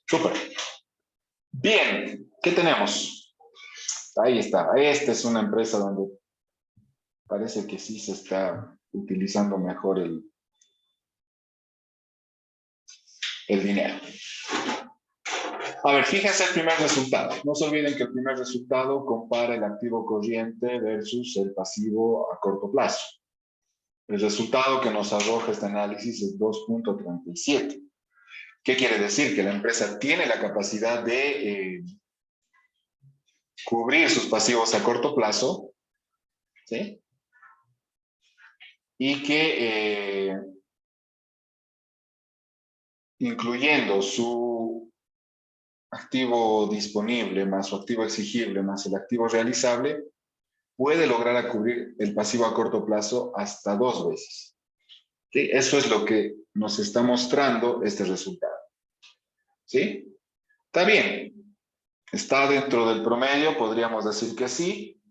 Súper. Bien, ¿qué tenemos? Ahí está. Esta es una empresa donde parece que sí se está utilizando mejor el dinero. A ver, fíjense el primer resultado. No se olviden que el primer resultado compara el activo corriente versus el pasivo a corto plazo. El resultado que nos arroja este análisis es 2.37. ¿Qué quiere decir? Que la empresa tiene la capacidad de cubrir sus pasivos a corto plazo, ¿sí? Y que incluyendo su activo disponible más su activo exigible más el activo realizable, puede lograr cubrir el pasivo a corto plazo hasta 2 veces. ¿Sí? Eso es lo que nos está mostrando este resultado. ¿Sí? Está bien. Está dentro del promedio, podríamos decir que sí.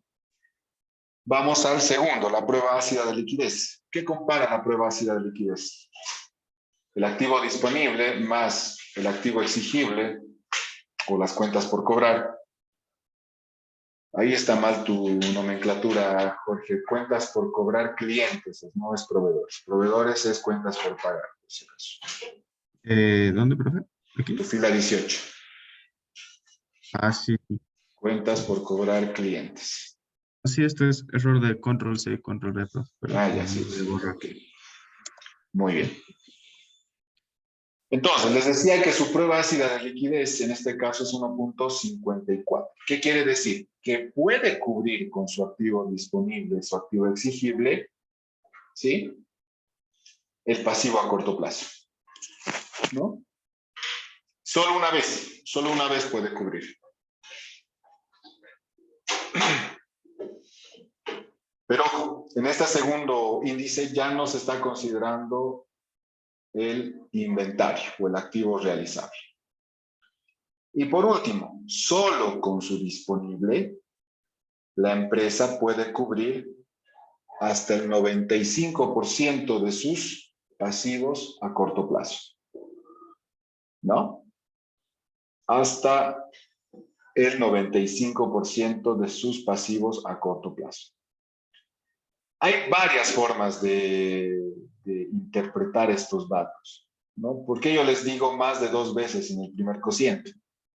Vamos al segundo, la prueba ácida de liquidez. ¿Qué compara la prueba ácida de liquidez? El activo disponible más el activo exigible o las cuentas por cobrar. Ahí está mal tu nomenclatura, Jorge. Cuentas por cobrar clientes, no es proveedores. Proveedores es cuentas por pagar, por si acaso. ¿Dónde, profe? Aquí. Tu fila 18. Sí. Cuentas por cobrar clientes. Sí, esto es error de control C, control V, profe. Pero Ya, sí. Okay. Muy bien. Entonces, les decía que su prueba ácida de liquidez en este caso es 1.54. ¿Qué quiere decir? Que puede cubrir con su activo disponible, su activo exigible, ¿sí? El pasivo a corto plazo, ¿no? Solo una vez puede cubrir. Pero en este segundo índice ya no se está considerando el inventario o el activo realizable. Y por último, solo con su disponible, la empresa puede cubrir hasta el 95% de sus pasivos a corto plazo. ¿No? Hasta el 95% de sus pasivos a corto plazo. Hay varias formas de interpretar estos datos, ¿no? ¿Por qué yo les digo más de 2 veces en el primer cociente?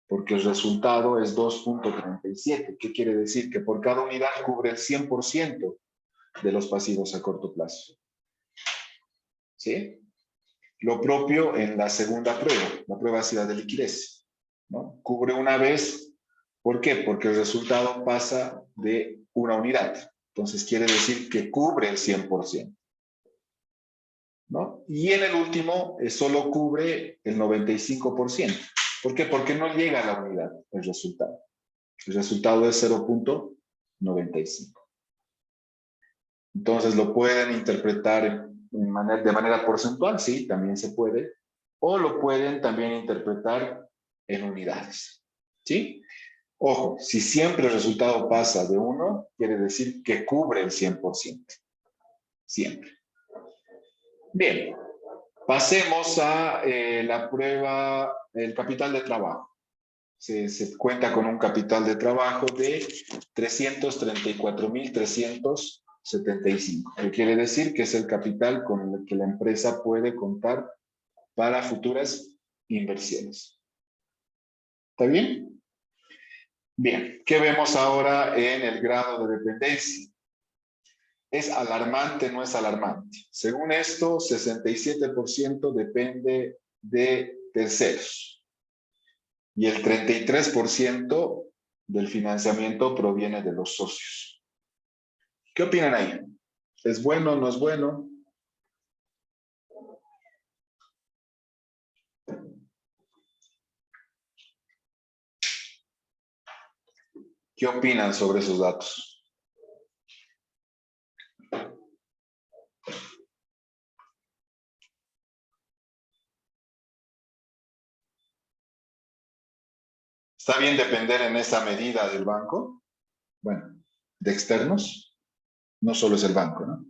Porque el resultado es 2.37. ¿Qué quiere decir? Que por cada unidad cubre el 100% de los pasivos a corto plazo. ¿sí? Lo propio en la segunda prueba, la prueba ácida de liquidez, ¿no? Cubre una vez, ¿por qué? Porque el resultado pasa de una unidad. Entonces quiere decir que cubre el 100%, ¿no? Y en el último solo cubre el 95%. ¿Por qué? Porque no llega a la unidad el resultado. El resultado es 0.95. Entonces lo pueden interpretar de manera porcentual, sí, también se puede, o lo pueden también interpretar en unidades, ¿sí? Ojo, si siempre el resultado pasa de 1, quiere decir que cubre el 100%, siempre. Bien, pasemos a la prueba, el capital de trabajo. Se cuenta con un capital de trabajo de 334.375, que quiere decir que es el capital con el que la empresa puede contar para futuras inversiones. ¿Está bien? Bien, ¿qué vemos ahora en el grado de dependencia? ¿Es alarmante o no es alarmante? Según esto, 67% depende de terceros. Y el 33% del financiamiento proviene de los socios. ¿Qué opinan ahí? ¿Es bueno o no es bueno? ¿Qué opinan sobre esos datos? ¿Está bien depender en esa medida del banco? Bueno, de externos. No solo es el banco, ¿no?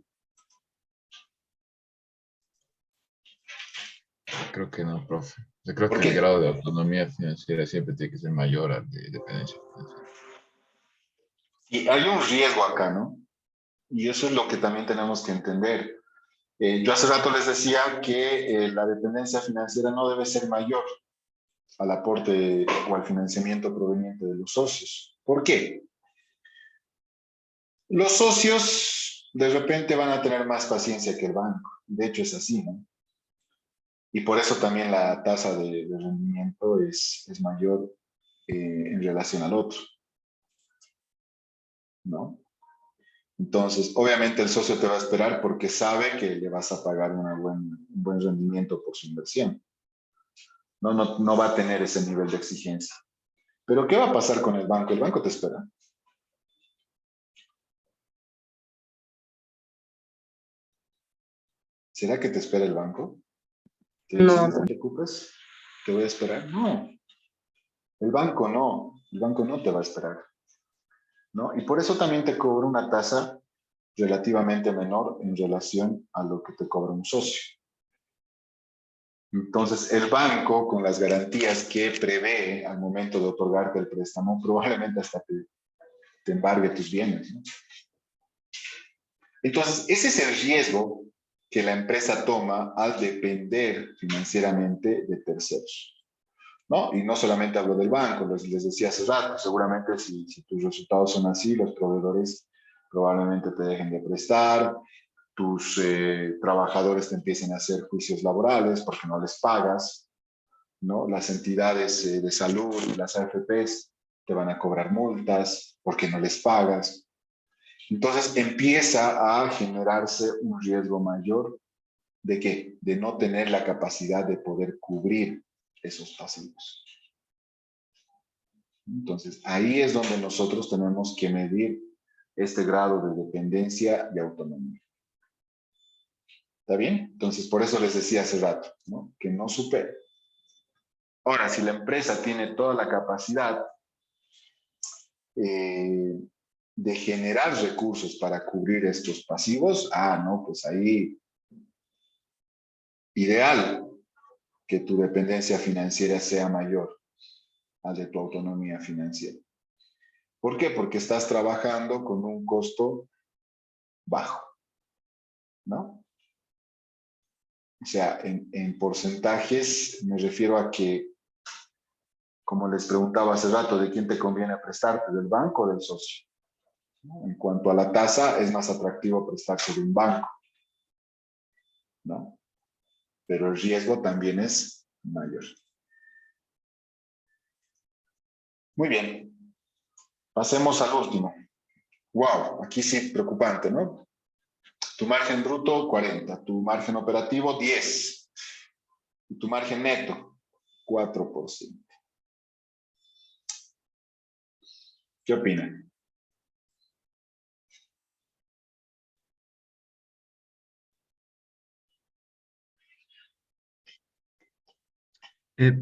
Creo que no, profe. Yo creo ¿Por que el qué? grado de autonomía financiera siempre tiene que ser mayor al de dependencia financiera. Y hay un riesgo acá, ¿no? Y eso es lo que también tenemos que entender. Yo hace rato les decía que la dependencia financiera no debe ser mayor al aporte o al financiamiento proveniente de los socios. ¿Por qué? Los socios de repente van a tener más paciencia que el banco. De hecho es así, ¿no? Y por eso también la tasa de rendimiento es mayor en relación al otro, ¿no? Entonces, obviamente el socio te va a esperar porque sabe que le vas a pagar un buen rendimiento por su inversión. No va a tener ese nivel de exigencia. Pero ¿qué va a pasar con el banco? El banco te espera. ¿Será que te espera el banco? ¿Te dice, No, no te preocupes, te voy a esperar? No, el banco no. El banco no te va a esperar, ¿no? Y por eso también te cobra una tasa relativamente menor en relación a lo que te cobra un socio. Entonces, el banco, con las garantías que prevé al momento de otorgarte el préstamo, probablemente hasta te embargue tus bienes, ¿no? Entonces, ese es el riesgo que la empresa toma al depender financieramente de terceros, ¿no? Y no solamente hablo del banco, les decía hace rato, seguramente si tus resultados son así, los proveedores probablemente te dejen de prestar, tus trabajadores te empiecen a hacer juicios laborales porque no les pagas, ¿no? Las entidades de salud y las AFPs te van a cobrar multas porque no les pagas. Entonces empieza a generarse un riesgo mayor ¿de qué? De no tener la capacidad de poder cubrir esos pasivos. Entonces ahí es donde nosotros tenemos que medir este grado de dependencia y autonomía. ¿Está bien? Entonces, por eso les decía hace rato, ¿no? Que no supere. Ahora, si la empresa tiene toda la capacidad de generar recursos para cubrir estos pasivos, no, pues ahí, ideal que tu dependencia financiera sea mayor a de tu autonomía financiera. ¿Por qué? Porque estás trabajando con un costo bajo, ¿no? O sea, en porcentajes me refiero a que, como les preguntaba hace rato, ¿de quién te conviene prestarte? ¿Del banco o del socio? ¿No? En cuanto a la tasa, es más atractivo prestarse de un banco, ¿no? pero el riesgo también es mayor. Muy bien. Pasemos al último. Wow, aquí sí preocupante, ¿no? Tu margen bruto, 40. Tu margen operativo, 10. Y tu margen neto, 4%. ¿Qué opinan?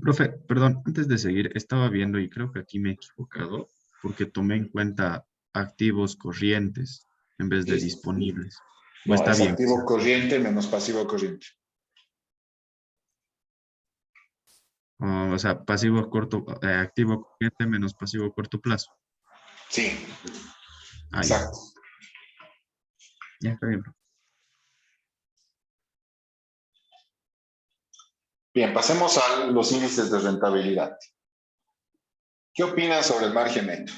Profe, perdón, antes de seguir, estaba viendo y creo que aquí me he equivocado porque tomé en cuenta activos corrientes en vez de Sí. disponibles. ¿O No, está es bien? activo corriente menos pasivo corriente. O sea, pasivo corto, activo corriente menos pasivo corto plazo. Sí, Ah, ya. exacto. Ya está bien. Bien, pasemos a los índices de rentabilidad. ¿Qué opinas sobre el margen neto?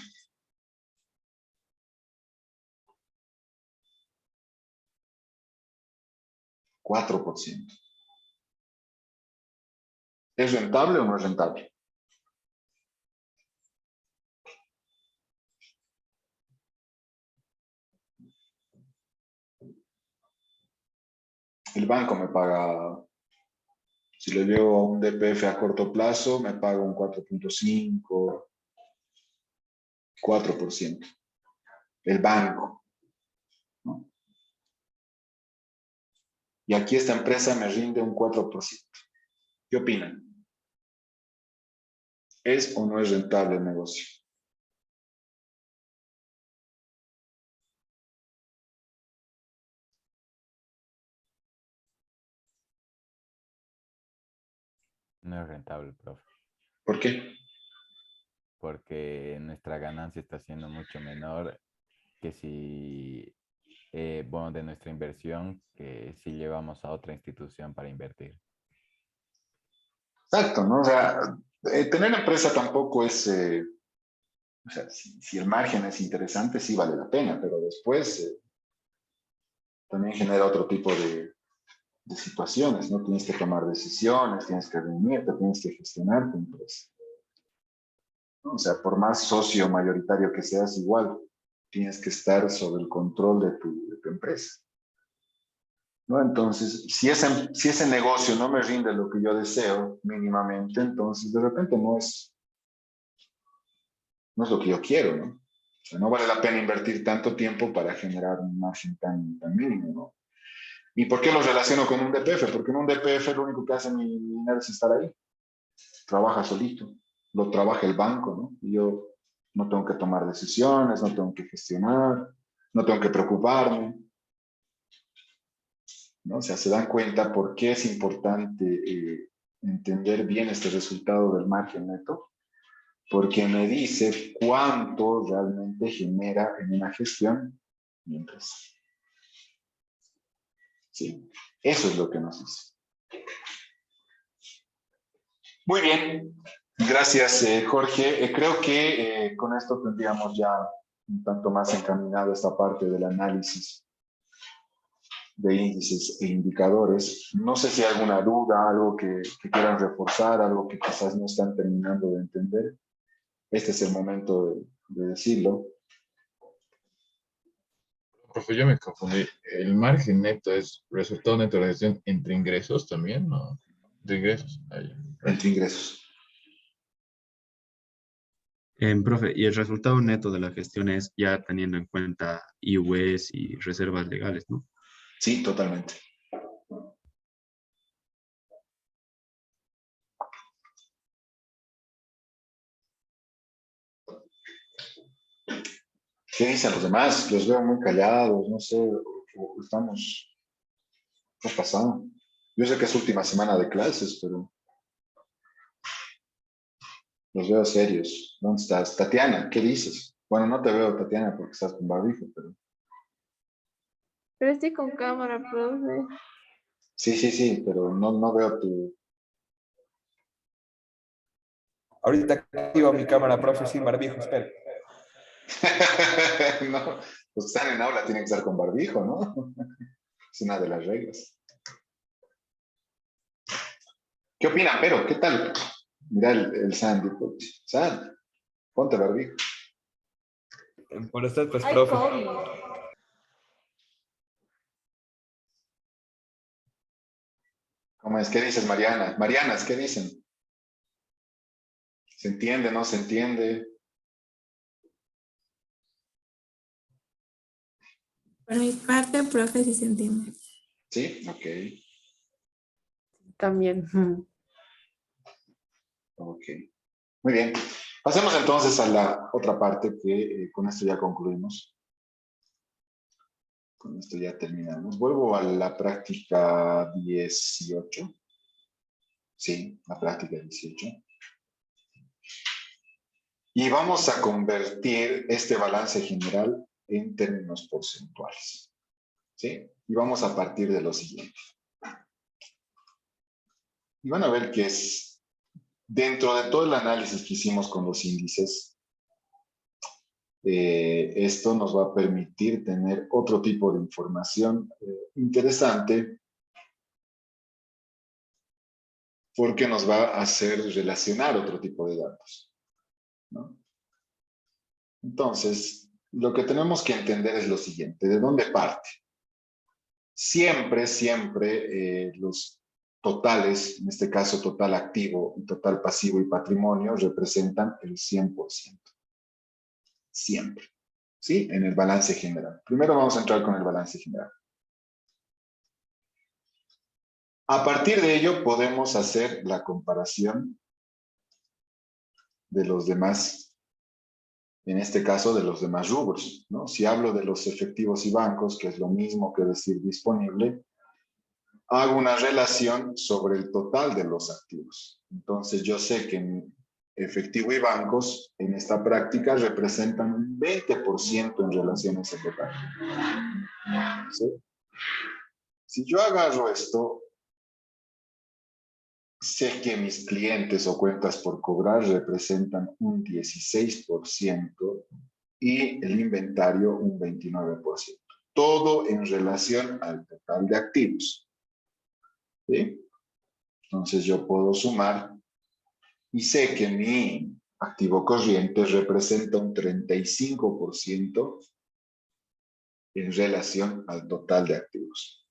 ¿4%? ¿Es rentable o no es rentable? El banco me paga, si le llevo a un DPF a corto plazo, me paga un 4.5, 4%. El banco, ¿no? Y aquí esta empresa me rinde un 4%. ¿Qué opinan? ¿Es o no es rentable el negocio? No es rentable, profe, ¿Por qué? porque nuestra ganancia está siendo mucho menor que si, bueno, de nuestra inversión, que si llevamos a otra institución para invertir. Exacto, ¿no? O sea, tener empresa tampoco es, o sea, si el margen es interesante, sí vale la pena, pero después también genera otro tipo de situaciones, ¿no? Tienes que tomar decisiones, tienes que reunirte, tienes que gestionar tu empresa, ¿no? O sea, por más socio mayoritario que seas, igual tienes que estar sobre el control de tu empresa, ¿no? Entonces, si ese negocio no me rinde lo que yo deseo mínimamente, entonces de repente no es lo que yo quiero, ¿no? O sea, no vale la pena invertir tanto tiempo para generar un margen tan mínimo, ¿no? ¿Y por qué lo relaciono con un DPF? Porque en un DPF lo único que hace mi dinero es estar ahí. Trabaja solito. Lo trabaja el banco, ¿no? Y yo no tengo que tomar decisiones, no tengo que gestionar, no tengo que preocuparme, ¿no? O sea, se dan cuenta por qué es importante entender bien este resultado del margen neto, porque me dice cuánto realmente genera en una gestión mi empresa. Sí, eso es lo que nos dice. Muy bien, gracias Jorge. Creo que con esto tendríamos ya un tanto más encaminado esta parte del análisis de índices e indicadores. No sé si hay alguna duda, algo que quieran reforzar, algo que quizás no están terminando de entender. Este es el momento de decirlo. Profe, yo me confundí. ¿El margen neto es resultado neto de la gestión entre ingresos también? ¿No? De ingresos. Ahí. Entre ingresos. Profe, y el resultado neto de la gestión es ya teniendo en cuenta IUEs y reservas legales, ¿no? Sí, totalmente. ¿Qué dicen los demás? Los veo muy callados, no sé, o estamos... ¿Qué ha pasado? Yo sé que es última semana de clases, pero los veo serios. ¿Dónde estás? Tatiana, ¿qué dices? Bueno, no te veo, Tatiana, porque estás con barbijo, pero... Pero estoy con cámara, profe. Sí, pero no veo tu... Ahorita activo mi cámara, profe, sin barbijo, espera. No, los que están en aula tienen que estar con barbijo, ¿no? Es una de las reglas. ¿Qué opinan? Pero, ¿qué tal? Mira el Sandy. Sandy, ponte barbijo. Por usted, pues, Ay, profe. COVID. ¿Cómo es? ¿Qué dices, Mariana? Marianas, ¿qué dicen? ¿Se entiende, no se entiende? Por mi parte, profe, sí se entiende. ¿Sí? Ok. También. Ok. Muy bien. Pasemos entonces a la otra parte que con esto ya concluimos. Con esto ya terminamos. Vuelvo a la práctica 18. Sí, la práctica 18. Y vamos a convertir este balance general en términos porcentuales. ¿Sí? Y vamos a partir de lo siguiente. Y van a ver que es dentro de todo el análisis que hicimos con los índices, esto nos va a permitir tener otro tipo de información interesante porque nos va a hacer relacionar otro tipo de datos, ¿no? Entonces, lo que tenemos que entender es lo siguiente, ¿de dónde parte? Siempre, los totales, en este caso total activo, total pasivo y patrimonio, representan el 100%. Siempre. ¿Sí? En el balance general. Primero vamos a entrar con el balance general. A partir de ello podemos hacer la comparación de los demás, en este caso de los demás rubros, ¿no? Si hablo de los efectivos y bancos, que es lo mismo que decir disponible, hago una relación sobre el total de los activos. Entonces yo sé que en efectivo y bancos en esta práctica representan un 20% en relación a ese total. ¿Sí? Si yo agarro esto, sé que mis clientes o cuentas por cobrar representan un 16% y el inventario un 29%. Todo en relación al total de activos. ¿Sí? Entonces yo puedo sumar y sé que mi activo corriente representa un 35% en relación al total de activos.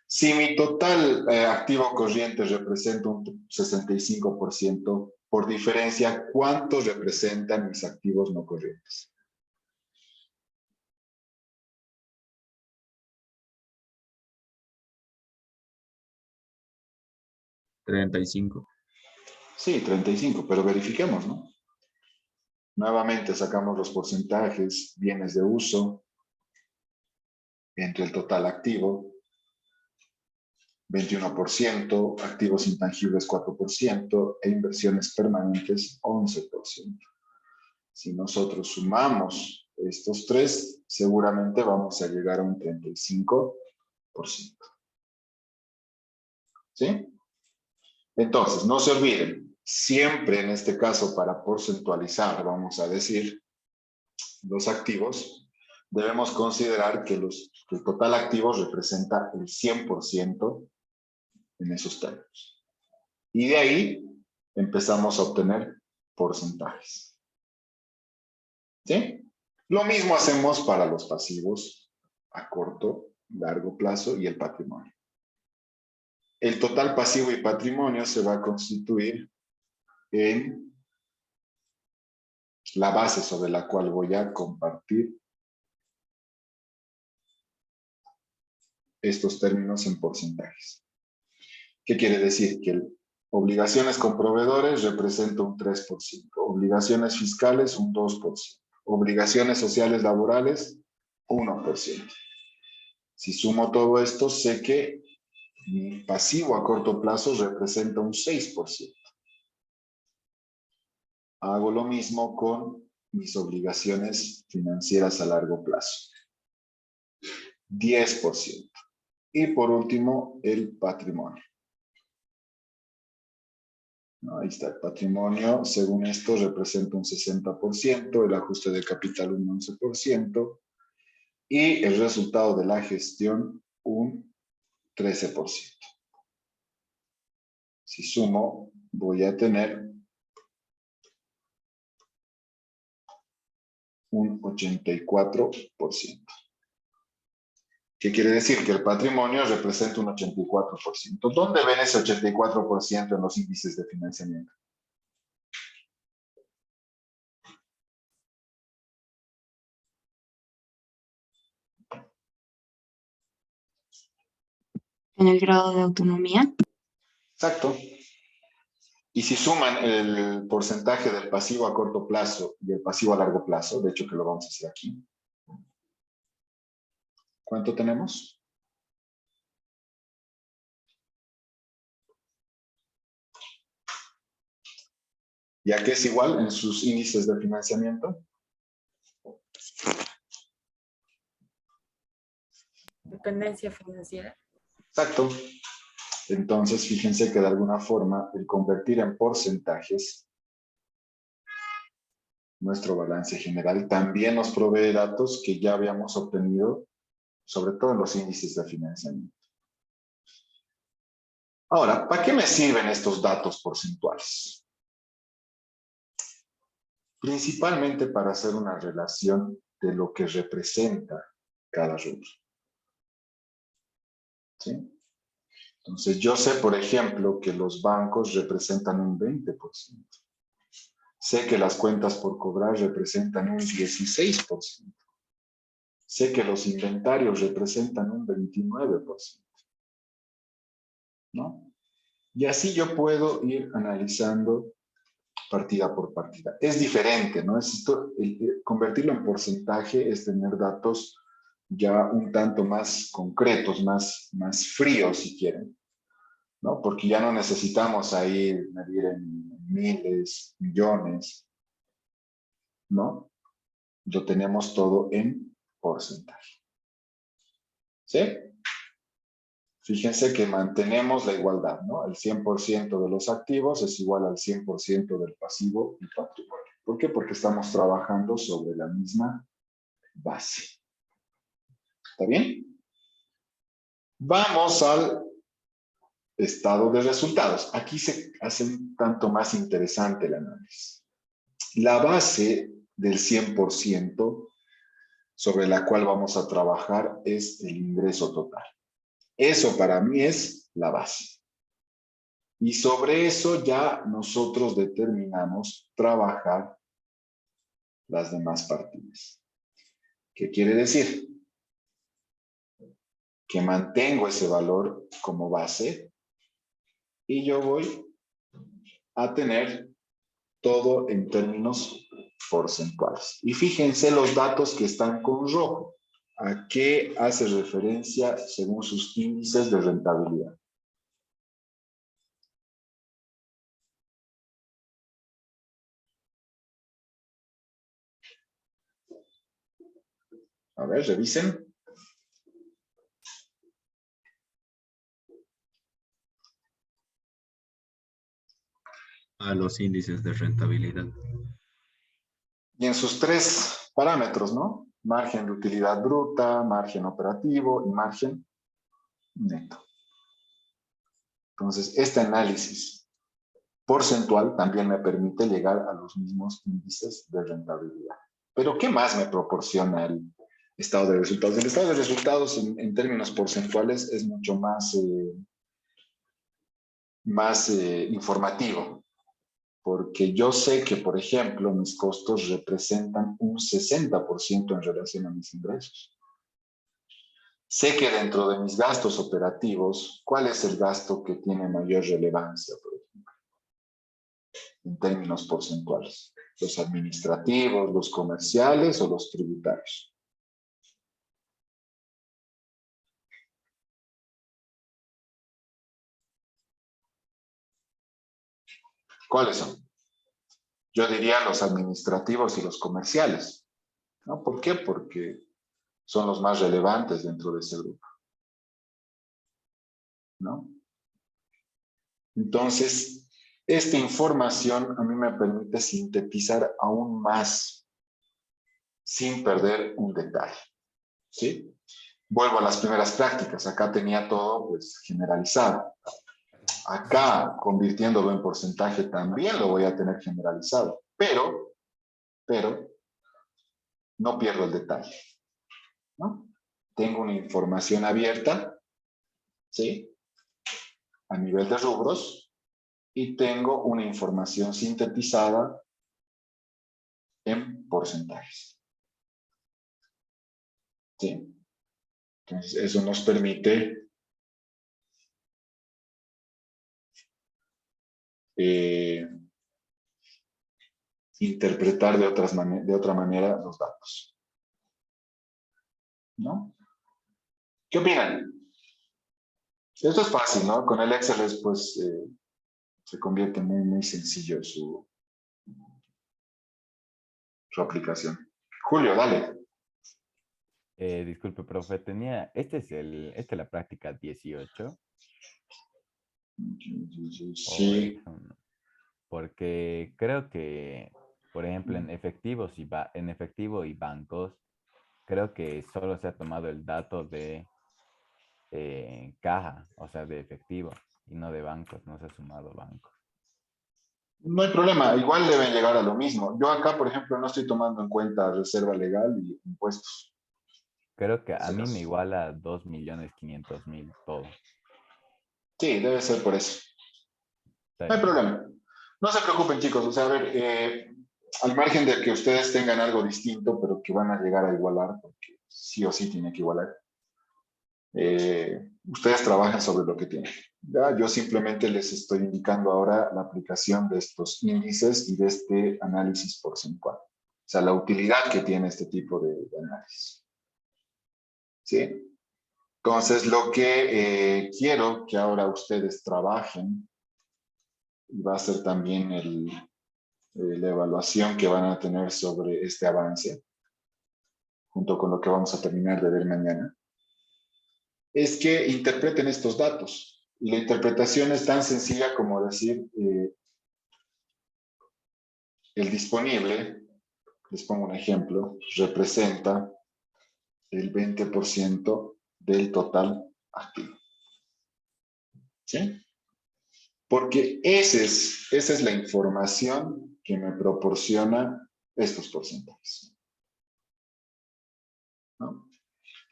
Si mi total activo corriente representa un 65%, por diferencia, ¿cuánto representan mis activos no corrientes? $35. Sí, 35, pero verifiquemos, ¿no? Nuevamente sacamos los porcentajes, bienes de uso, entre el total activo, 21%, activos intangibles 4% e inversiones permanentes 11%. Si nosotros sumamos estos tres, seguramente vamos a llegar a un 35%. ¿Sí? Entonces, no se olviden, siempre en este caso para porcentualizar, vamos a decir, los activos, debemos considerar que el total activo representa el 100% en esos términos. Y de ahí empezamos a obtener porcentajes. ¿Sí? Lo mismo hacemos para los pasivos a corto, largo plazo y el patrimonio. El total pasivo y patrimonio se va a constituir en la base sobre la cual voy a compartir estos términos en porcentajes. ¿Qué quiere decir? Que obligaciones con proveedores representa un 3%, obligaciones fiscales un 2%, obligaciones sociales laborales 1%. Si sumo todo esto, sé que mi pasivo a corto plazo representa un 6%. Hago lo mismo con mis obligaciones financieras a largo plazo. 10%. Y por último, el patrimonio. Ahí está el patrimonio. Según esto, representa un 60%, el ajuste de capital un 11% y el resultado de la gestión un 13%. Si sumo, voy a tener un 84%. ¿Qué quiere decir? Que el patrimonio representa un 84%. ¿Dónde ven ese 84% en los índices de financiamiento? En el grado de autonomía. Exacto. Y si suman el porcentaje del pasivo a corto plazo y el pasivo a largo plazo, de hecho que lo vamos a hacer aquí, ¿cuánto tenemos? ¿Ya que es igual en sus índices de financiamiento? Dependencia financiera. Exacto. Entonces, fíjense que de alguna forma el convertir en porcentajes nuestro balance general también nos provee datos que ya habíamos obtenido, sobre todo en los índices de financiamiento. Ahora, ¿para qué me sirven estos datos porcentuales? Principalmente para hacer una relación de lo que representa cada rubro. ¿Sí? Entonces, yo sé, por ejemplo, que los bancos representan un 20%. Sé que las cuentas por cobrar representan un 16%. Sé que los inventarios representan un 29%. ¿No? Y así yo puedo ir analizando partida por partida. Es diferente, ¿no? Convertirlo en porcentaje es tener datos ya un tanto más concretos, más fríos, si quieren, ¿no? Porque ya no necesitamos ahí medir en miles, millones, ¿no? Lo tenemos todo en porcentaje. ¿Sí? Fíjense que mantenemos la igualdad, ¿no? El 100% de los activos es igual al 100% del pasivo y patrimonio. ¿Por qué? Porque estamos trabajando sobre la misma base. ¿Está bien? Vamos al estado de resultados. Aquí se hace un tanto más interesante el análisis. La base del 100% sobre la cual vamos a trabajar es el ingreso total. Eso para mí es la base. Y sobre eso ya nosotros determinamos trabajar las demás partidas. ¿Qué quiere decir? Que mantengo ese valor como base y yo voy a tener todo en términos porcentuales. Y fíjense los datos que están con rojo. ¿A qué hace referencia según sus índices de rentabilidad? A ver, revisen. A los índices de rentabilidad. Y en sus tres parámetros, ¿no? Margen de utilidad bruta, margen operativo y margen neto. Entonces, este análisis porcentual también me permite llegar a los mismos índices de rentabilidad. Pero, ¿qué más me proporciona el estado de resultados? El estado de resultados en términos porcentuales es mucho más informativo, porque yo sé que, por ejemplo, mis costos representan un 60% en relación a mis ingresos. Sé que dentro de mis gastos operativos, ¿cuál es el gasto que tiene mayor relevancia, por ejemplo? En términos porcentuales. ¿Los administrativos, los comerciales o los tributarios? ¿Cuáles son? Yo diría los administrativos y los comerciales. ¿No? ¿Por qué? Porque son los más relevantes dentro de ese grupo. ¿No? Entonces, esta información a mí me permite sintetizar aún más sin perder un detalle. ¿Sí? Vuelvo a las primeras prácticas. Acá tenía todo pues, generalizado. acá, convirtiéndolo en porcentaje, también lo voy a tener generalizado. Pero, no pierdo el detalle, ¿no? Tengo una información abierta, ¿sí? A nivel de rubros, y tengo una información sintetizada en porcentajes. ¿Sí? Entonces, eso nos permite interpretar de otra manera los datos. ¿No? ¿Qué opinan? Esto es fácil, ¿no? Con el Excel es, pues, se convierte muy, muy sencillo su aplicación. Julio, dale. Disculpe, profe, esta es la práctica 18. Sí. Porque creo que, por ejemplo, en efectivo y bancos, creo que solo se ha tomado el dato de caja, o sea, de efectivo, y no de bancos, no se ha sumado bancos. No hay problema, igual deben llegar a lo mismo. Yo acá, por ejemplo, no estoy tomando en cuenta reserva legal y impuestos. Creo que a mí me iguala 2.500.000 todo. Sí, debe ser por eso. No hay problema. No se preocupen, chicos. O sea, a ver, al margen de que ustedes tengan algo distinto, pero que van a llegar a igualar, porque sí o sí tiene que igualar, ustedes trabajan sobre lo que tienen. ¿Ya? Yo simplemente les estoy indicando ahora la aplicación de estos índices y de este análisis porcentual. O sea, la utilidad que tiene este tipo de análisis. ¿Sí? Entonces, lo que quiero que ahora ustedes trabajen, y va a ser también la evaluación que van a tener sobre este avance, junto con lo que vamos a terminar de ver mañana, es que interpreten estos datos. Y la interpretación es tan sencilla como decir, el disponible, les pongo un ejemplo, representa el 20% del total activo. ¿Sí? Porque esa es la información que me proporciona estos porcentajes. ¿No?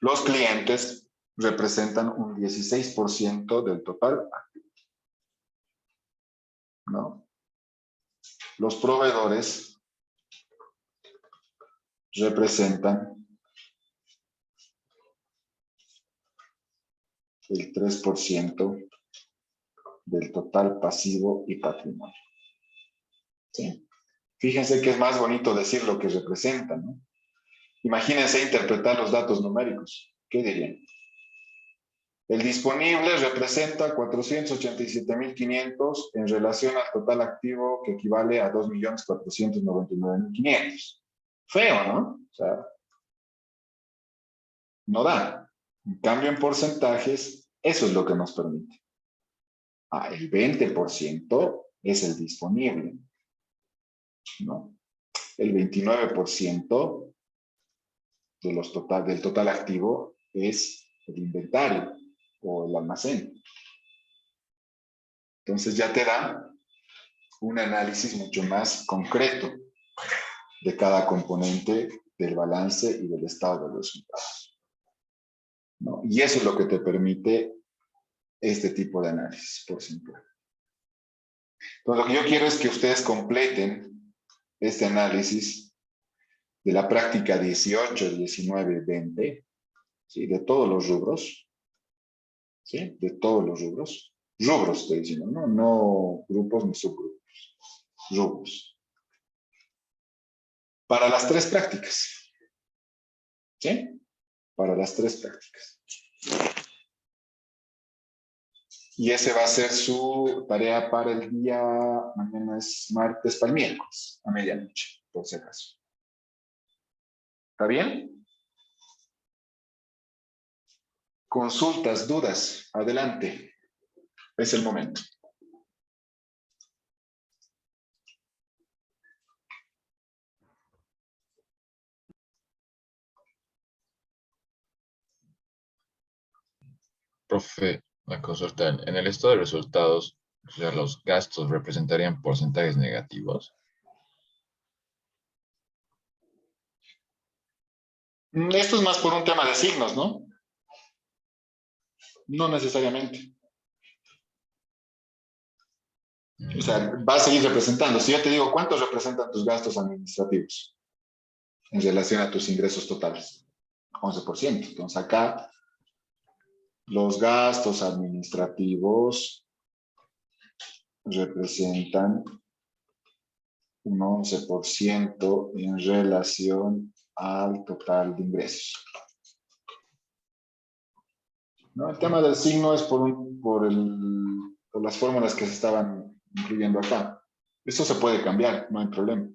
Los clientes representan un 16% del total activo. ¿No? Los proveedores representan el 3% del total pasivo y patrimonio. ¿Sí? Fíjense que es más bonito decir lo que representan, ¿no? Imagínense interpretar los datos numéricos. ¿Qué dirían? El disponible representa 487.500 en relación al total activo que equivale a 2.499.500. Feo, ¿no? O sea, no da. En cambio, en porcentajes, eso es lo que nos permite. El 20% es el disponible, ¿no? El 29% del total activo es el inventario o el almacén. Entonces ya te da un análisis mucho más concreto de cada componente del balance y del estado de los resultados, ¿no? Y eso es lo que te permite este tipo de análisis porcentual. Entonces, lo que yo quiero es que ustedes completen este análisis de la práctica 18, 19, 20, ¿sí? De todos los rubros, ¿sí? De todos los rubros. Rubros estoy diciendo, ¿no? No grupos ni subgrupos. Rubros. Para las tres prácticas. ¿Sí? Para las tres prácticas. Y ese va a ser su tarea para el día, mañana es martes, para el miércoles, a medianoche, por si acaso. ¿Está bien? Consultas, dudas, adelante. Es el momento. Profe, La consulta, en el estado de resultados, o sea, los gastos representarían porcentajes negativos. Esto es más por un tema de signos, ¿no? No necesariamente. O sea, va a seguir representando. Si yo te digo, ¿cuántos representan tus gastos administrativos en relación a tus ingresos totales? 11%. Entonces acá, los gastos administrativos representan un 11% en relación al total de ingresos. ¿No? El tema del signo es por las fórmulas que se estaban incluyendo acá. Esto se puede cambiar, no hay problema.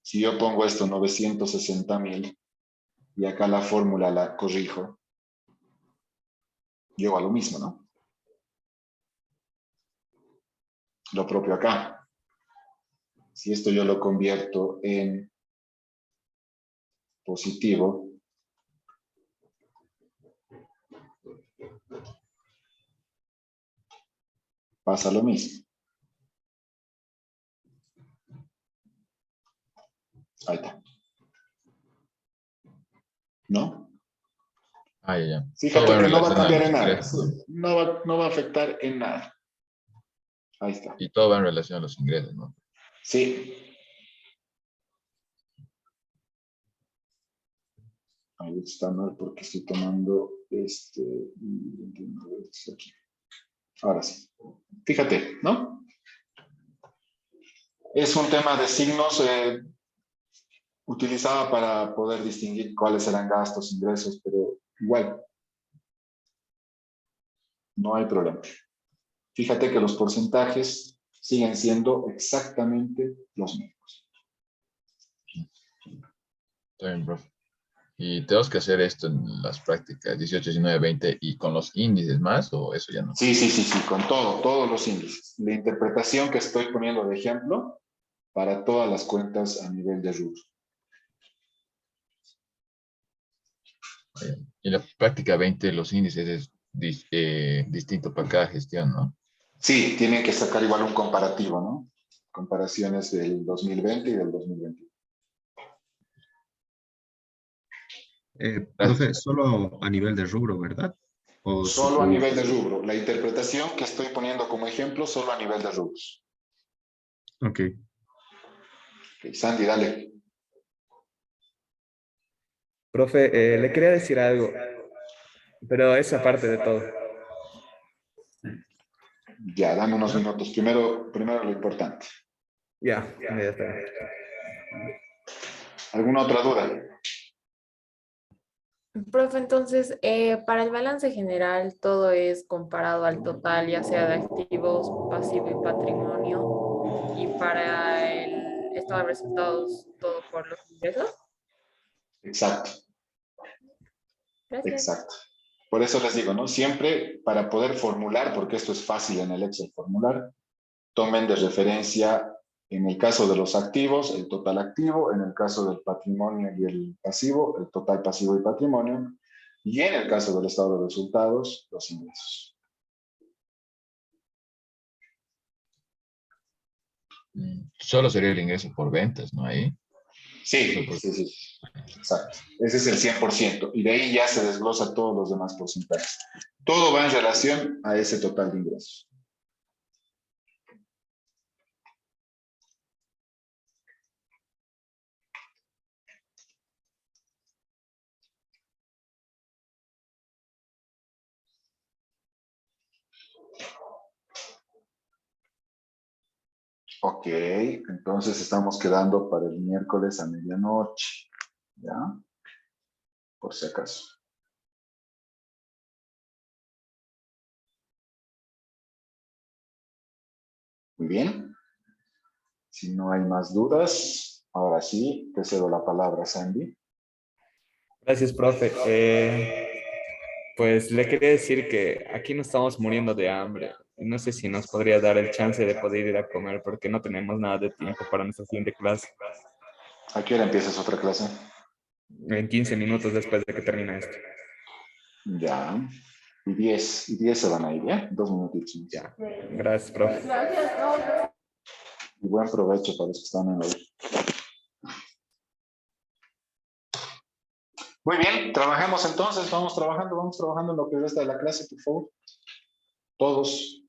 Si yo pongo esto 960,000 y acá la fórmula la corrijo, llego a lo mismo, ¿no? Lo propio acá. Si esto yo lo convierto en positivo, pasa lo mismo. Ahí está. ¿No? Ah, ya. Fíjate Todo en que no va a relación a cambiar los en nada. ingresos. No va a afectar en nada. Ahí está. Y todo va en relación a los ingresos, ¿no? Sí. Ahí está mal porque estoy tomando aquí. Ahora sí. Fíjate, ¿no? Es un tema de signos utilizado para poder distinguir cuáles eran gastos, ingresos, pero igual. No hay problema. Fíjate que los porcentajes siguen siendo exactamente los mismos. Está bien, profe. Y tenemos que hacer esto en las prácticas 18, 19, 20 y con los índices más, o eso ya no. Sí, con todos los índices. La interpretación que estoy poniendo de ejemplo para todas las cuentas a nivel de rubro. Y la práctica 20, los índices es distinto para cada gestión, ¿no? Sí, tienen que sacar igual un comparativo, ¿no? Comparaciones del 2020 y del 2021. Profe, solo a nivel de rubro, ¿verdad? ¿O Solo a supongo nivel que de sí? rubro. La interpretación que estoy poniendo como ejemplo, solo a nivel de rubros. Ok. Ok, Sandy, dale. Profe, le quería decir algo, pero es aparte de todo. Ya, dame unos minutos. Primero lo importante. Ya está. ¿Alguna otra duda? Profe, entonces, para el balance general, todo es comparado al total, ya sea de activos, pasivo y patrimonio. Y para el estado de resultados, todo por los ingresos. Exacto. Gracias. Exacto. Por eso les digo, ¿no? Siempre para poder formular, porque esto es fácil en el Excel formular, tomen de referencia, en el caso de los activos, el total activo, en el caso del patrimonio y el pasivo, el total pasivo y patrimonio, y en el caso del estado de resultados, los ingresos. Solo sería el ingreso por ventas, ¿no? Ahí. Sí. Exacto. Ese es el 100%. Y de ahí ya se desglosa todos los demás porcentajes. Todo va en relación a ese total de ingresos. Ok, entonces estamos quedando para el miércoles a medianoche. ¿Ya? Por si acaso. Muy bien. Si no hay más dudas, ahora sí, te cedo la palabra, Sandy. Gracias, profe. Pues le quería decir que aquí no estamos muriendo de hambre. No sé si nos podría dar el chance de poder ir a comer porque no tenemos nada de tiempo para nuestra siguiente clase. ¿A qué hora empiezas otra clase? En 15 minutos después de que termine esto. Ya. Y 10. Y 10 se van a ir, ¿ya? 2 minutitos. Ya. Gracias, profe. Y buen provecho para los que están en la U. Muy bien, trabajemos entonces, vamos trabajando en lo que resta de la clase, por favor. Todos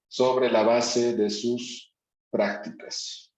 sobre la base de sus prácticas.